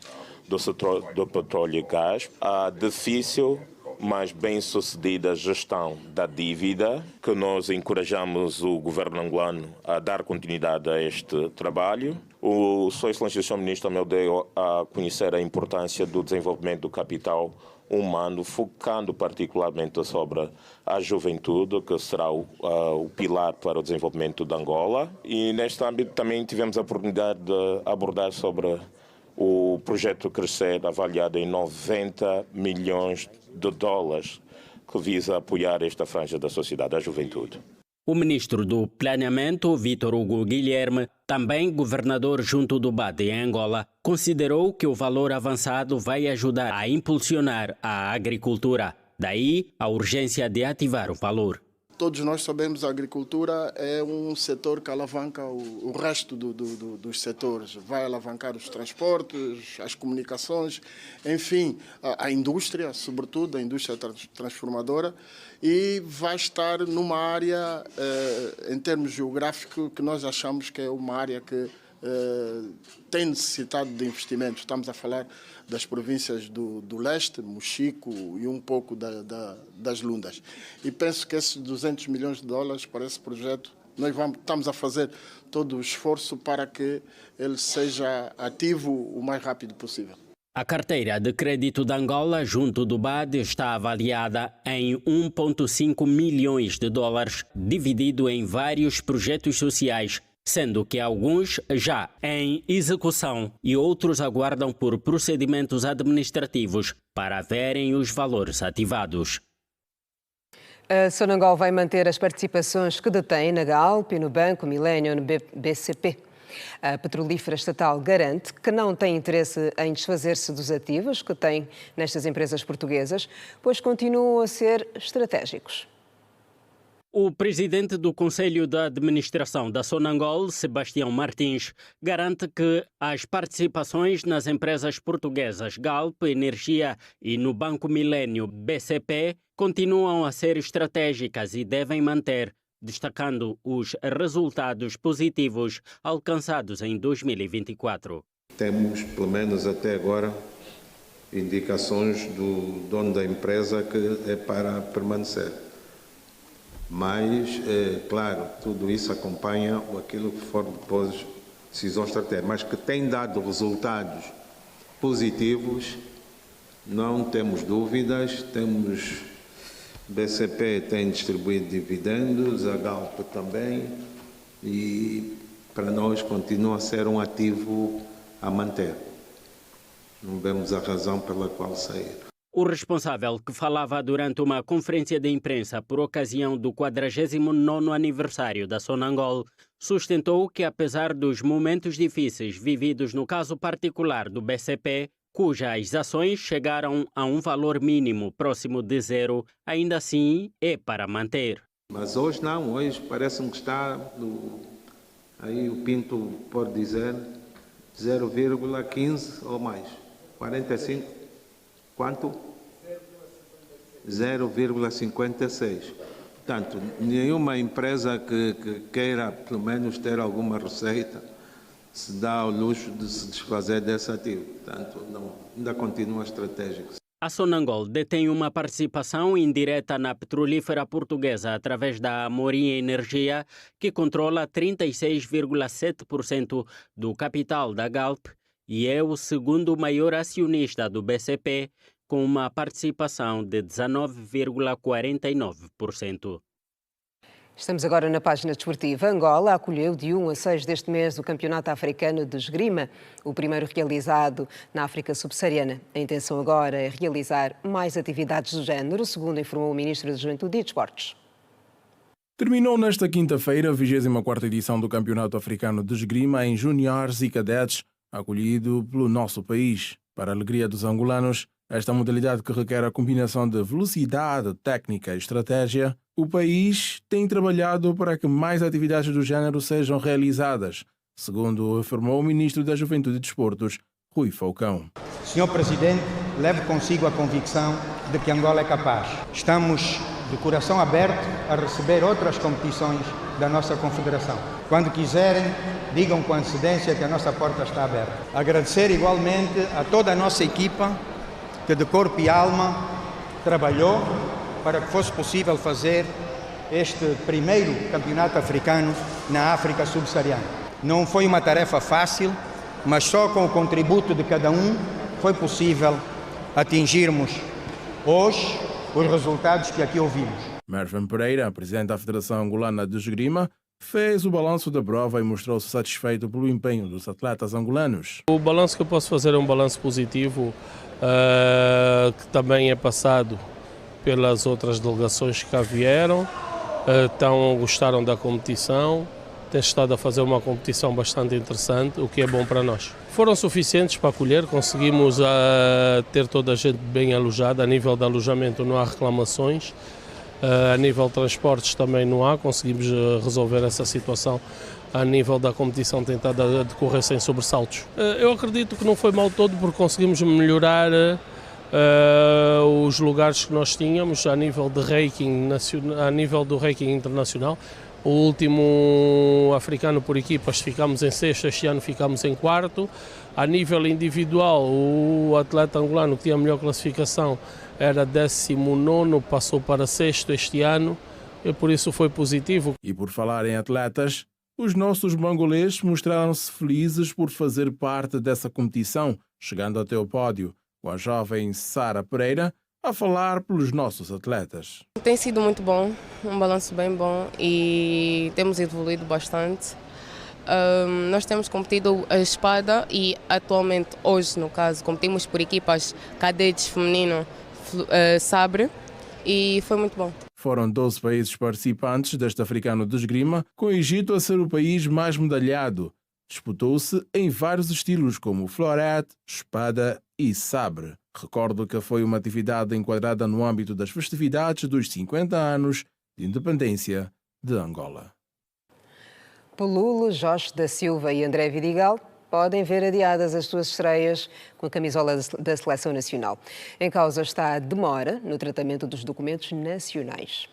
do setor do petróleo e gás, a difícil, mas bem-sucedida gestão da dívida, que nós encorajamos o governo angolano a dar continuidade a este trabalho. O Sua Excelência Sr. Ministro também deu a conhecer a importância do desenvolvimento do capital humano, focando particularmente sobre a juventude, que será o pilar para o desenvolvimento de Angola. E neste âmbito também tivemos a oportunidade de abordar sobre o projeto Crescer, avaliado em 90 milhões de dólares, que visa apoiar esta franja da sociedade, a juventude. O ministro do Planeamento, Vítor Hugo Guilherme, também governador junto do BAD em Angola, considerou que o valor avançado vai ajudar a impulsionar a agricultura. Daí a urgência de ativar o valor. Todos nós sabemos que a agricultura é um setor que alavanca o resto dos setores. Vai alavancar os transportes, as comunicações, enfim, a indústria, sobretudo a indústria transformadora, e vai estar numa área, em termos geográficos, que nós achamos que é uma área que tem necessitado de investimentos. Estamos a falar das províncias do leste, Mochico e um pouco das Lundas. E penso que esses 200 milhões de dólares para esse projeto, nós estamos a fazer todo o esforço para que ele seja ativo o mais rápido possível. A carteira de crédito de Angola junto do BAD está avaliada em 1,5 milhões de dólares, dividido em vários projetos sociais, sendo que alguns já em execução e outros aguardam por procedimentos administrativos para verem os valores ativados. A Sonangol vai manter as participações que detém na Galp e no Banco Millennium BCP. A petrolífera estatal garante que não tem interesse em desfazer-se dos ativos que tem nestas empresas portuguesas, pois continuam a ser estratégicos. O presidente do Conselho de Administração da Sonangol, Sebastião Martins, garante que as participações nas empresas portuguesas Galp Energia e no Banco Milênio BCP continuam a ser estratégicas e devem manter, destacando os resultados positivos alcançados em 2024. Temos, pelo menos até agora, indicações do dono da empresa que é para permanecer. Mas, claro, tudo isso acompanha aquilo que for depois decisões estratégicas, mas que tem dado resultados positivos, não temos dúvidas. Temos, BCP tem distribuído dividendos, a Galp também, e para nós continua a ser um ativo a manter. Não vemos a razão pela qual sair. O responsável, que falava durante uma conferência de imprensa por ocasião do 49º aniversário da Sonangol, sustentou que, apesar dos momentos difíceis vividos no caso particular do BCP, cujas ações chegaram a um valor mínimo próximo de zero, ainda assim é para manter. Mas hoje não, hoje parece-me que está, aí o Pinto pode dizer, 0,15 ou mais, 45. Quanto? 0,56. Portanto, nenhuma empresa que queira, pelo menos, ter alguma receita, se dá ao luxo de se desfazer desse ativo. Portanto, ainda continua estratégico. A Sonangol detém uma participação indireta na petrolífera portuguesa através da Amorim Energia, que controla 36,7% do capital da Galp e é o segundo maior acionista do BCP, com uma participação de 19,49%. Estamos agora na página desportiva. Angola acolheu de 1 a 6 deste mês o Campeonato Africano de Esgrima, o primeiro realizado na África Subsaariana. A intenção agora é realizar mais atividades do género, segundo informou o Ministro da Juventude e Desportos. Terminou nesta quinta-feira a 24ª edição do Campeonato Africano de Esgrima em juniores e cadetes, acolhido pelo nosso país. Para a alegria dos angolanos, esta modalidade que requer a combinação de velocidade, técnica e estratégia, o país tem trabalhado para que mais atividades do género sejam realizadas, segundo afirmou o Ministro da Juventude e Desportos, Rui Falcão. Senhor Presidente, levo consigo a convicção de que Angola é capaz. Estamos de coração aberto a receber outras competições da nossa Confederação. Quando quiserem, digam com antecedência que a nossa porta está aberta. Agradecer igualmente a toda a nossa equipa que de corpo e alma trabalhou para que fosse possível fazer este primeiro campeonato africano na África Subsaariana. Não foi uma tarefa fácil, mas só com o contributo de cada um foi possível atingirmos hoje os resultados que aqui ouvimos. Mervin Pereira, presidente da Federação Angolana de Esgrima, fez o balanço da prova e mostrou-se satisfeito pelo empenho dos atletas angolanos. O balanço que eu posso fazer é um balanço positivo, que também é passado pelas outras delegações que cá vieram, gostaram da competição, têm estado a fazer uma competição bastante interessante, o que é bom para nós. Foram suficientes para acolher, conseguimos ter toda a gente bem alojada, a nível de alojamento não há reclamações, a nível de transportes também não há, conseguimos resolver essa situação. A nível da competição tentada decorrer sem sobressaltos. Eu acredito que não foi mal todo porque conseguimos melhorar os lugares que nós tínhamos a nível de ranking a nível do ranking internacional. O último africano por equipas ficámos em sexto, este ano ficámos em quarto. A nível individual, o atleta angolano que tinha a melhor classificação era 19º, passou para sexto este ano e por isso foi positivo. E por falar em atletas, os nossos mangolês mostraram-se felizes por fazer parte dessa competição, chegando até o pódio, com a jovem Sara Pereira a falar pelos nossos atletas. Tem sido muito bom, um balanço bem bom e temos evoluído bastante. Nós temos competido a espada e atualmente, hoje no caso, competimos por equipas cadetes feminino sabre e foi muito bom. Foram 12 países participantes deste africano de esgrima, com o Egito a ser o país mais medalhado. Disputou-se em vários estilos como florete, espada e sabre. Recordo que foi uma atividade enquadrada no âmbito das festividades dos 50 anos de independência de Angola. Pululo, Jorge da Silva e André Vidigal podem ver adiadas as suas estreias com a camisola da Seleção Nacional. Em causa está a demora no tratamento dos documentos nacionais.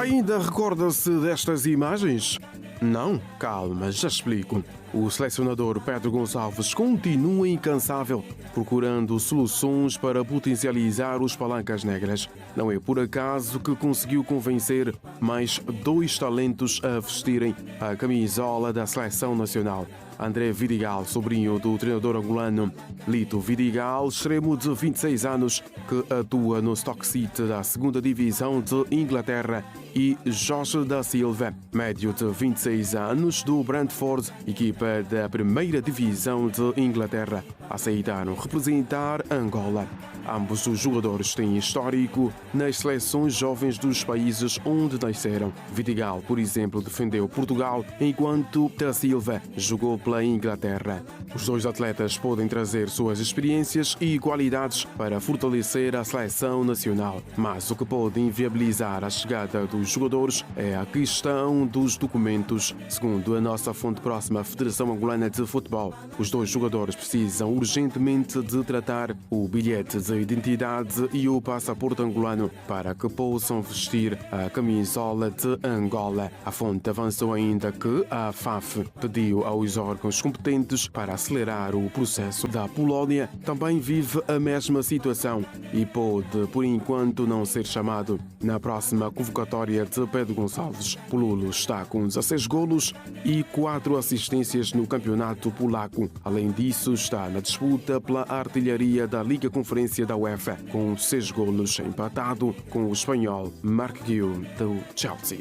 Ainda recorda-se destas imagens? Não? Calma, já explico. O selecionador Pedro Gonçalves continua incansável, procurando soluções para potencializar os palancas negras. Não é por acaso que conseguiu convencer mais 2 talentos a vestirem a camisola da Seleção Nacional. André Vidigal, sobrinho do treinador angolano Lito Vidigal, extremo de 26 anos, que atua no Stoke City da 2ª Divisão de Inglaterra, e Jorge da Silva, médio de 26 anos, do Brentford, equipa da 1ª Divisão de Inglaterra, aceitaram representar Angola. Ambos os jogadores têm histórico nas seleções jovens dos países onde nasceram. Vidigal, por exemplo, defendeu Portugal, enquanto da Silva jogou pela Inglaterra. Os 2 atletas podem trazer suas experiências e qualidades para fortalecer a seleção nacional, mas o que pode inviabilizar a chegada dos jogadores é a questão dos documentos. Segundo a nossa fonte próxima à Federação Angolana de Futebol, os 2 jogadores precisam urgentemente de tratar o bilhete de identidade e o passaporte angolano para que possam vestir a camisola de Angola. A fonte avançou ainda que a FAF pediu aos órgãos competentes para acelerar o processo. Da Polónia também vive a mesma situação e pode, por enquanto, não ser chamado na próxima convocatória de Pedro Gonçalves. Pululo está com 16 golos e 4 assistências no campeonato polaco. Além disso, está na disputa pela artilharia da Liga Conferência da UEFA, com 6 golos, empatado com o espanhol Marc Guiu, do Chelsea.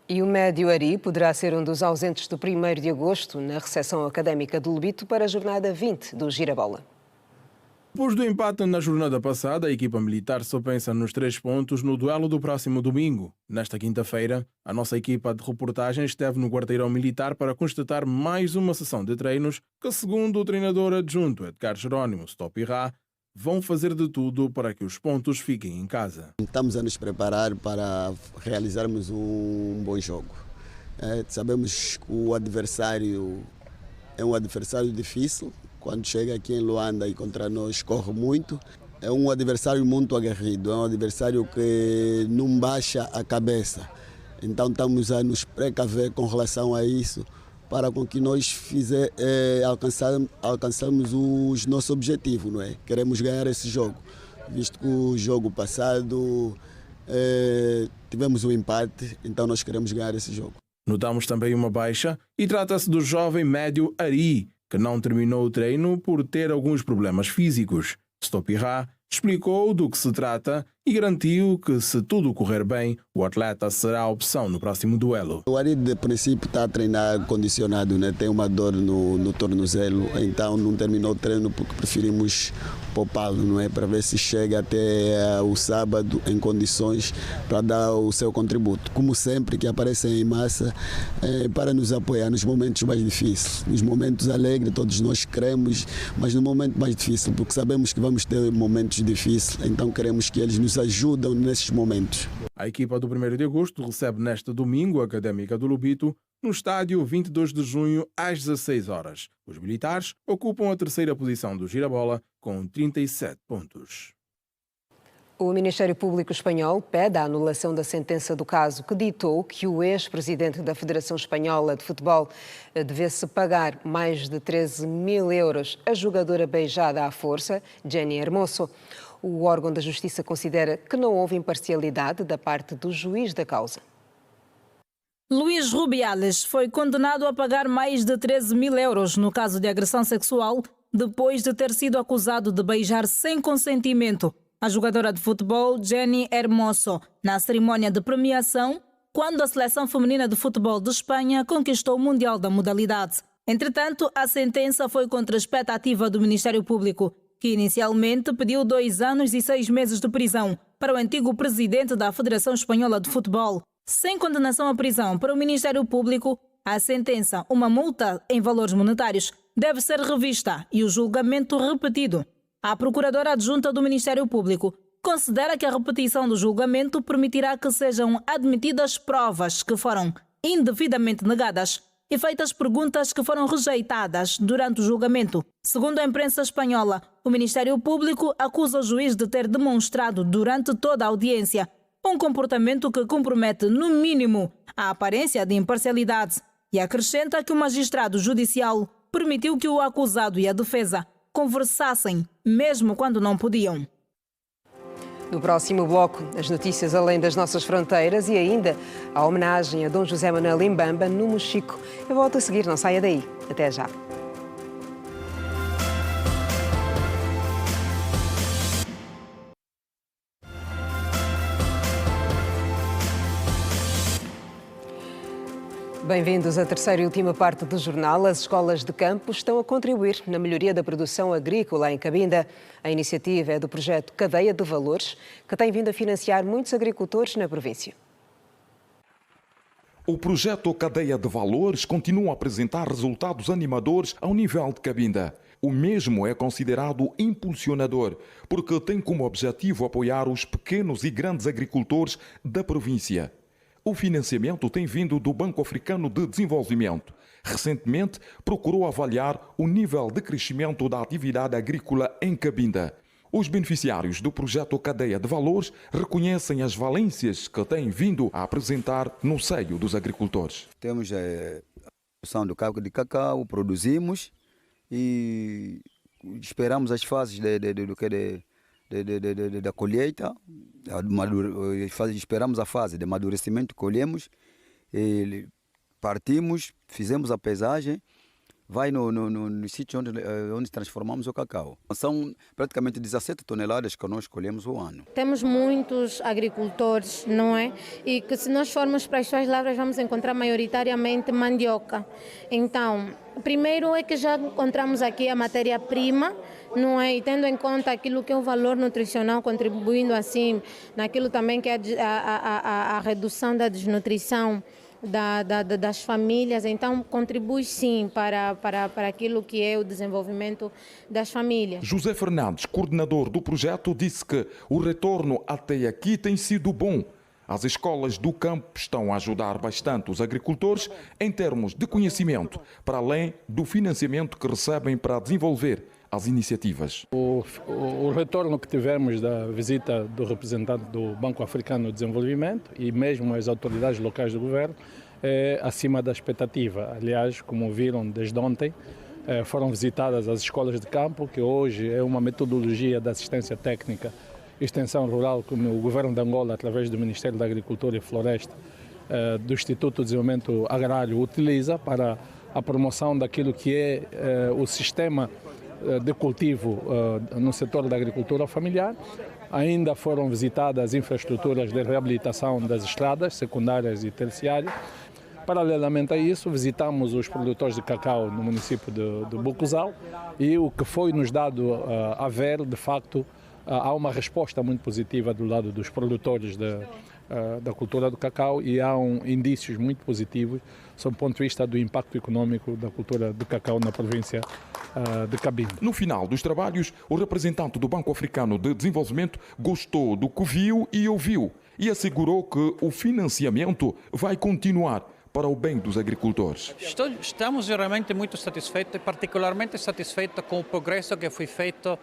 E o médio Ari poderá ser um dos ausentes do 1º de agosto na recepção académica do Lobito para a jornada 20 do Girabola. Depois do empate na jornada passada, a equipa militar só pensa nos 3 pontos no duelo do próximo domingo. Nesta quinta-feira, a nossa equipa de reportagem esteve no quarteirão militar para constatar mais uma sessão de treinos que, segundo o treinador adjunto Edgar Jerónimo Stopirá, vão fazer de tudo para que os pontos fiquem em casa. Estamos a nos preparar para realizarmos um bom jogo. Sabemos que o adversário é um adversário difícil. Quando chega aqui em Luanda e contra nós corre muito. É um adversário muito aguerrido, é um adversário que não baixa a cabeça. Então estamos a nos precaver com relação a isso para com que nós alcançamos os nossos objetivos, não é? Queremos ganhar esse jogo, visto que o jogo passado tivemos um empate, então nós queremos ganhar esse jogo. Notamos também uma baixa e trata-se do jovem médio Ari, que não terminou o treino por ter alguns problemas físicos. Stopirá explicou do que se trata e garantiu que, se tudo correr bem, o atleta será a opção no próximo duelo. O Ari, de princípio, está a treinar condicionado, né? Tem uma dor no tornozelo, então não terminou o treino porque preferimos poupá-lo, não é? Para ver se chega até o sábado em condições para dar o seu contributo. Como sempre, que aparecem em massa para nos apoiar nos momentos mais difíceis. Nos momentos alegres, todos nós queremos, mas no momento mais difícil, porque sabemos que vamos ter momentos difíceis, então queremos que eles nos ajudam nesses momentos. A equipa do 1º de agosto recebe neste domingo a Académica do Lobito no estádio 22 de junho às 16 horas. Os militares ocupam a 3ª posição do Girabola com 37 pontos. O Ministério Público Espanhol pede a anulação da sentença do caso que ditou que o ex-presidente da Federação Espanhola de Futebol devesse pagar mais de 13 mil euros à jogadora beijada à força, Jenny Hermoso. O órgão da Justiça considera que não houve imparcialidade da parte do juiz da causa. Luís Rubiales foi condenado a pagar mais de 13 mil euros no caso de agressão sexual depois de ter sido acusado de beijar sem consentimento a jogadora de futebol Jenny Hermoso na cerimónia de premiação quando a seleção feminina de futebol de Espanha conquistou o Mundial da modalidade. Entretanto, a sentença foi contra a expectativa do Ministério Público, que inicialmente pediu 2 anos e 6 meses de prisão para o antigo presidente da Federação Espanhola de Futebol. Sem condenação à prisão para o Ministério Público, A sentença, uma multa em valores monetários, deve ser revista e o julgamento repetido. A procuradora adjunta do Ministério Público considera que a repetição do julgamento permitirá que sejam admitidas provas que foram indevidamente negadas e feitas perguntas que foram rejeitadas durante o julgamento. Segundo a imprensa espanhola, o Ministério Público acusa o juiz de ter demonstrado durante toda a audiência um comportamento que compromete, no mínimo, a aparência de imparcialidade e acrescenta que o magistrado judicial permitiu que o acusado e a defesa conversassem, mesmo quando não podiam. No próximo bloco, as notícias além das nossas fronteiras e ainda a homenagem a Dom José Manuel Imbamba no Mochico. Eu volto a seguir, não saia daí. Até já. Bem-vindos à terceira e última parte do jornal. As escolas de campo estão a contribuir na melhoria da produção agrícola em Cabinda. A iniciativa é do projeto Cadeia de Valores, que tem vindo a financiar muitos agricultores na província. O projeto Cadeia de Valores continua a apresentar resultados animadores ao nível de Cabinda. O mesmo é considerado impulsionador, porque tem como objetivo apoiar os pequenos e grandes agricultores da província. O financiamento tem vindo do Banco Africano de Desenvolvimento. Recentemente, procurou avaliar o nível de crescimento da atividade agrícola em Cabinda. Os beneficiários do projeto Cadeia de Valores reconhecem as valências que têm vindo a apresentar no seio dos agricultores. Temos a produção do cacau de cacau, produzimos e esperamos as fases da colheita, esperamos a fase de amadurecimento, colhemos, partimos, fizemos a pesagem, vai no sítio onde transformamos o cacau. São praticamente 17 toneladas que nós colhemos ao ano. Temos muitos agricultores, não é? E que se nós formos para as suas lavras vamos encontrar maioritariamente mandioca. Então, primeiro é que já encontramos aqui a matéria-prima, não é? E tendo em conta aquilo que é o valor nutricional, contribuindo assim naquilo também que é a redução da desnutrição das famílias, então contribui sim para aquilo que é o desenvolvimento das famílias. José Fernandes, coordenador do projeto, disse que o retorno até aqui tem sido bom. As escolas do campo estão a ajudar bastante os agricultores em termos de conhecimento, para além do financiamento que recebem para desenvolver as iniciativas. O retorno que tivemos da visita do representante do Banco Africano de Desenvolvimento e mesmo as autoridades locais do governo é acima da expectativa. Aliás, como viram desde ontem, foram visitadas as escolas de campo, que hoje é uma metodologia de assistência técnica e extensão rural que o governo de Angola, através do Ministério da Agricultura e Floresta, do Instituto de Desenvolvimento Agrário, utiliza para a promoção daquilo que é o sistema de cultivo no setor da agricultura familiar. Ainda foram visitadas as infraestruturas de reabilitação das estradas secundárias e terciárias. Paralelamente a isso, visitamos os produtores de cacau no município de Bucuzal e o que foi nos dado a ver, de facto, há uma resposta muito positiva do lado dos produtores da cultura do cacau e há indícios muito positivos sob o ponto de vista do impacto econômico da cultura do cacau na província de Cabinda. No final dos trabalhos, o representante do Banco Africano de Desenvolvimento gostou do que viu e ouviu e assegurou que o financiamento vai continuar para o bem dos agricultores. Estamos realmente muito satisfeitos, particularmente satisfeitos com o progresso que foi feito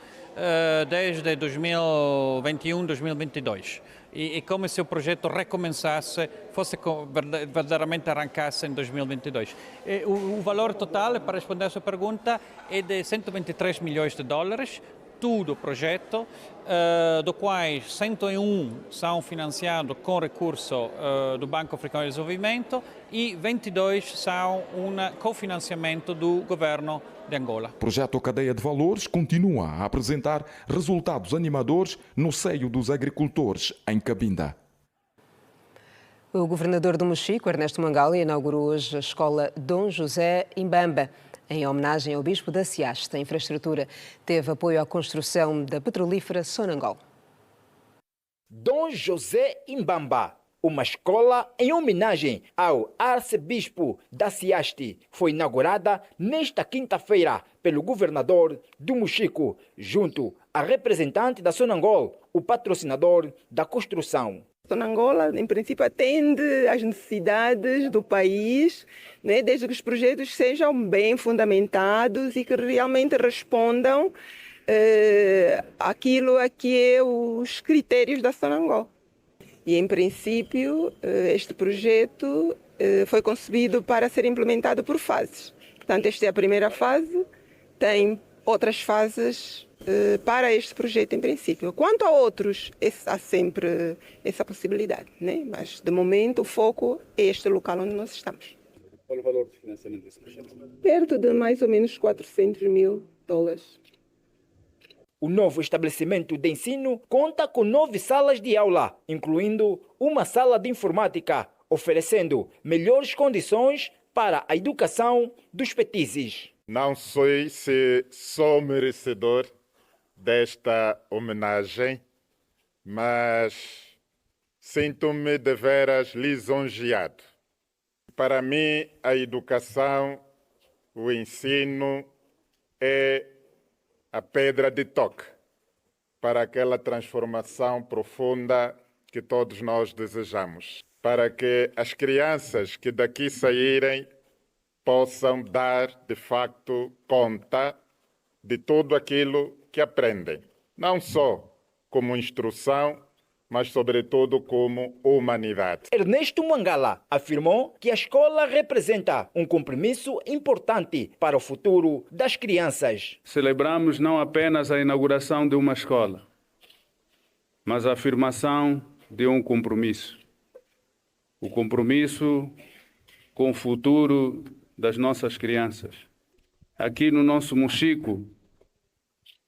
desde 2021, 2022. E como se o projeto recomeçasse, fosse verdadeiramente arrancasse em 2022. O valor total, para responder a sua pergunta, é de 123 milhões de dólares, tudo o projeto, do quais 101 são financiados com recurso do Banco Africano de Desenvolvimento e 22 são um cofinanciamento do governo de Angola. O projeto Cadeia de Valores continua a apresentar resultados animadores no seio dos agricultores em Cabinda. O governador do Mochico, Ernesto Mangali, inaugurou hoje a escola Dom José Imbamba. Em homenagem ao bispo da Ciasta, a infraestrutura teve apoio à construção da petrolífera Sonangol. Dom José Imbamba, Uma escola em homenagem ao arcebispo da Ciaste foi inaugurada nesta quinta-feira pelo governador do Mochico, junto a representante da Sonangol, o patrocinador da construção. Sonangol, em princípio, atende às necessidades do país, né, desde que os projetos sejam bem fundamentados e que realmente respondam aquilo a que é os critérios da Sonangol. E, em princípio, este projeto foi concebido para ser implementado por fases. Portanto, esta é a primeira fase, tem outras fases para este projeto, em princípio. Quanto a outros, há sempre essa possibilidade, né? Mas, de momento, o foco é este local onde nós estamos. Qual o valor de financiamento desse projeto? Perto de mais ou menos $400 mil. O novo estabelecimento de ensino conta com 9 salas de aula, incluindo uma sala de informática, oferecendo melhores condições para a educação dos petizes. Não sei se sou merecedor desta homenagem, mas sinto-me deveras lisonjeado. Para mim, a educação, o ensino é a pedra de toque para aquela transformação profunda que todos nós desejamos, para que as crianças que daqui saírem possam dar, de facto, conta de tudo aquilo que aprendem, não só como instrução, mas sobretudo como humanidade. Ernesto Mangala afirmou que a escola representa um compromisso importante para o futuro das crianças. Celebramos não apenas a inauguração de uma escola, mas a afirmação de um compromisso. O compromisso com o futuro das nossas crianças. Aqui no nosso Mochico,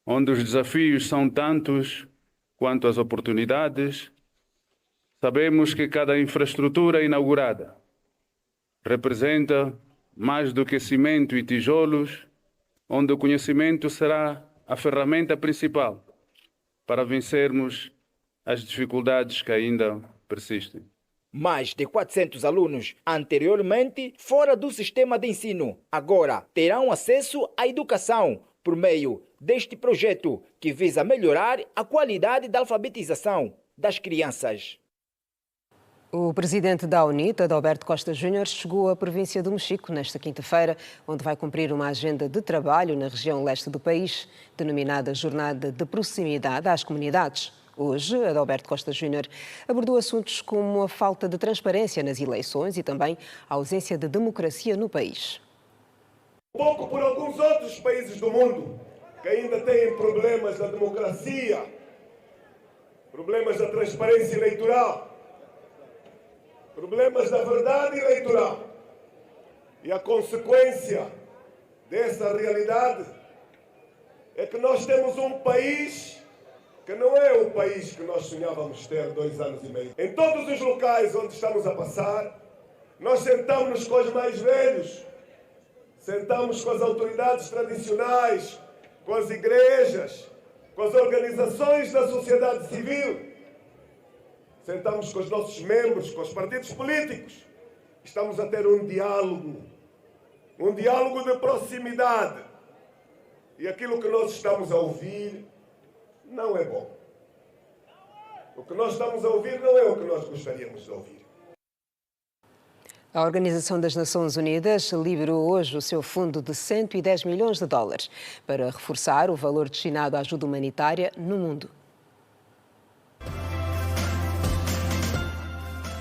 onde os desafios são tantos quanto as oportunidades, sabemos que cada infraestrutura inaugurada representa mais do que cimento e tijolos, onde o conhecimento será a ferramenta principal para vencermos as dificuldades que ainda persistem. Mais de 400 alunos, anteriormente fora do sistema de ensino, agora terão acesso à educação por meio deste projeto que visa melhorar a qualidade da alfabetização das crianças. O presidente da UNITA, Adalberto Costa Júnior, chegou à província do Mochico nesta quinta-feira, onde vai cumprir uma agenda de trabalho na região leste do país, denominada Jornada de Proximidade às Comunidades. Hoje, Adalberto Costa Júnior abordou assuntos como a falta de transparência nas eleições e também a ausência de democracia no país. Pouco por alguns outros países do mundo que ainda têm problemas da democracia, problemas da transparência eleitoral, problemas da verdade eleitoral. E a consequência dessa realidade é que nós temos um país que não é o país que nós sonhávamos ter 2 anos e meio. Em todos os locais onde estamos a passar, nós sentamos com os mais velhos, sentamos com as autoridades tradicionais, com as igrejas, com as organizações da sociedade civil, sentamos com os nossos membros, com os partidos políticos. Estamos a ter um diálogo de proximidade. E aquilo que nós estamos a ouvir não é bom. O que nós estamos a ouvir não é o que nós gostaríamos de ouvir. A Organização das Nações Unidas liberou hoje o seu fundo de $110 milhões para reforçar o valor destinado à ajuda humanitária no mundo.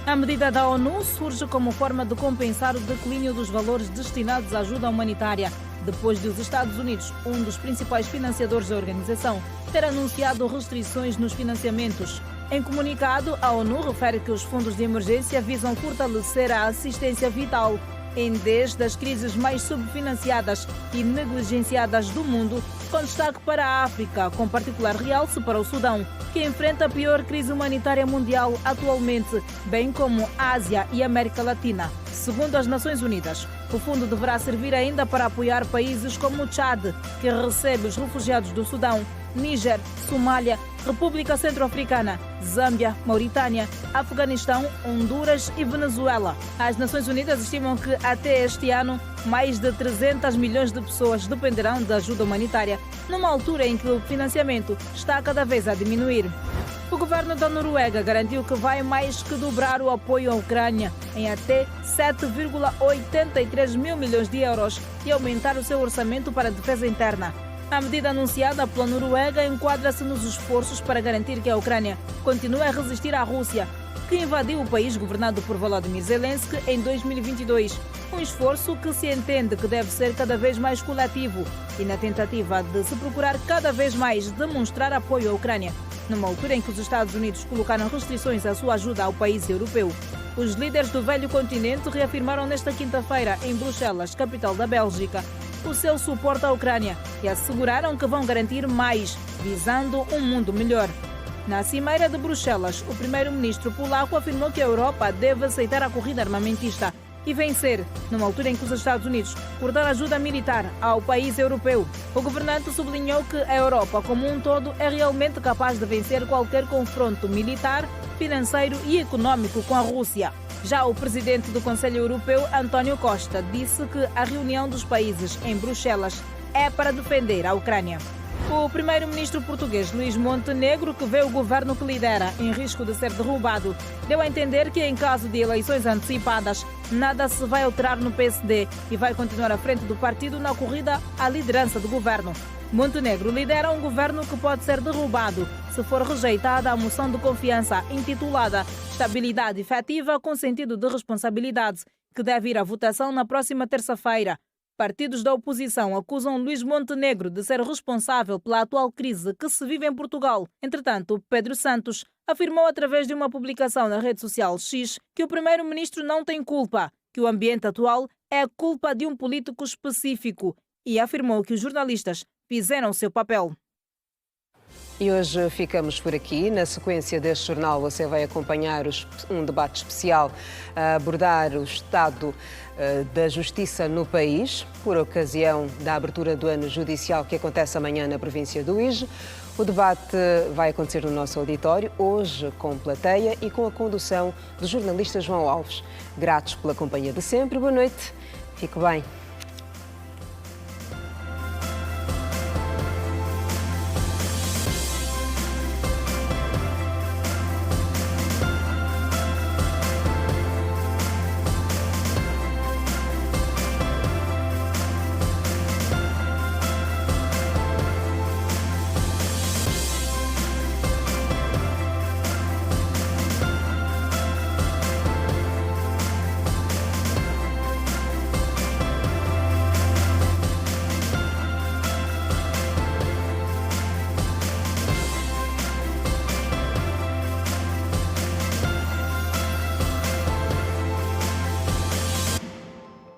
A medida da ONU surge como forma de compensar o declínio dos valores destinados à ajuda humanitária, depois de os Estados Unidos, um dos principais financiadores da organização, ter anunciado restrições nos financiamentos. Em comunicado, a ONU refere que os fundos de emergência visam fortalecer a assistência vital em 10 das crises mais subfinanciadas e negligenciadas do mundo, com destaque para a África, com particular realce para o Sudão, que enfrenta a pior crise humanitária mundial atualmente, bem como a Ásia e a América Latina. Segundo as Nações Unidas, o fundo deverá servir ainda para apoiar países como o Chad, que recebe os refugiados do Sudão, Níger, Somália, República Centro-Africana, Zâmbia, Mauritânia, Afeganistão, Honduras e Venezuela. As Nações Unidas estimam que até este ano mais de 300 milhões de pessoas dependerão de ajuda humanitária, numa altura em que o financiamento está cada vez a diminuir. O governo da Noruega garantiu que vai mais que dobrar o apoio à Ucrânia em até 7,83 mil milhões de euros e aumentar o seu orçamento para a defesa interna. A medida anunciada pela Noruega enquadra-se nos esforços para garantir que a Ucrânia continue a resistir à Rússia, que invadiu o país governado por Volodymyr Zelensky em 2022. Um esforço que se entende que deve ser cada vez mais coletivo e na tentativa de se procurar cada vez mais demonstrar apoio à Ucrânia, numa altura em que os Estados Unidos colocaram restrições à sua ajuda ao país europeu. Os líderes do velho continente reafirmaram nesta quinta-feira, em Bruxelas, capital da Bélgica, o seu suporte à Ucrânia e asseguraram que vão garantir mais, visando um mundo melhor. Na cimeira de Bruxelas, o primeiro-ministro polaco afirmou que a Europa deve aceitar a corrida armamentista e vencer, numa altura em que os Estados Unidos cortaram ajuda militar ao país europeu. O governante sublinhou que a Europa como um todo é realmente capaz de vencer qualquer confronto militar, financeiro e econômico com a Rússia. Já o presidente do Conselho Europeu, António Costa, disse que a reunião dos países em Bruxelas é para defender a Ucrânia. O primeiro-ministro português Luís Montenegro, que vê o governo que lidera em risco de ser derrubado, deu a entender que em caso de eleições antecipadas, nada se vai alterar no PSD e vai continuar à frente do partido na corrida à liderança do governo. Montenegro lidera um governo que pode ser derrubado se for rejeitada a moção de confiança intitulada Estabilidade Efetiva com Sentido de Responsabilidade, que deve ir à votação na próxima terça-feira. Partidos da oposição acusam Luís Montenegro de ser responsável pela atual crise que se vive em Portugal. Entretanto, Pedro Santos afirmou através de uma publicação na rede social X que o primeiro-ministro não tem culpa, que o ambiente atual é a culpa de um político específico e afirmou que os jornalistas fizeram o seu papel. E hoje ficamos por aqui. Na sequência deste jornal você vai acompanhar um debate especial a abordar o estado da justiça no país, por ocasião da abertura do ano judicial que acontece amanhã na província do Ige. O debate vai acontecer no nosso auditório, hoje com plateia e com a condução do jornalista João Alves. Gratos pela companhia de sempre. Boa noite. Fique bem.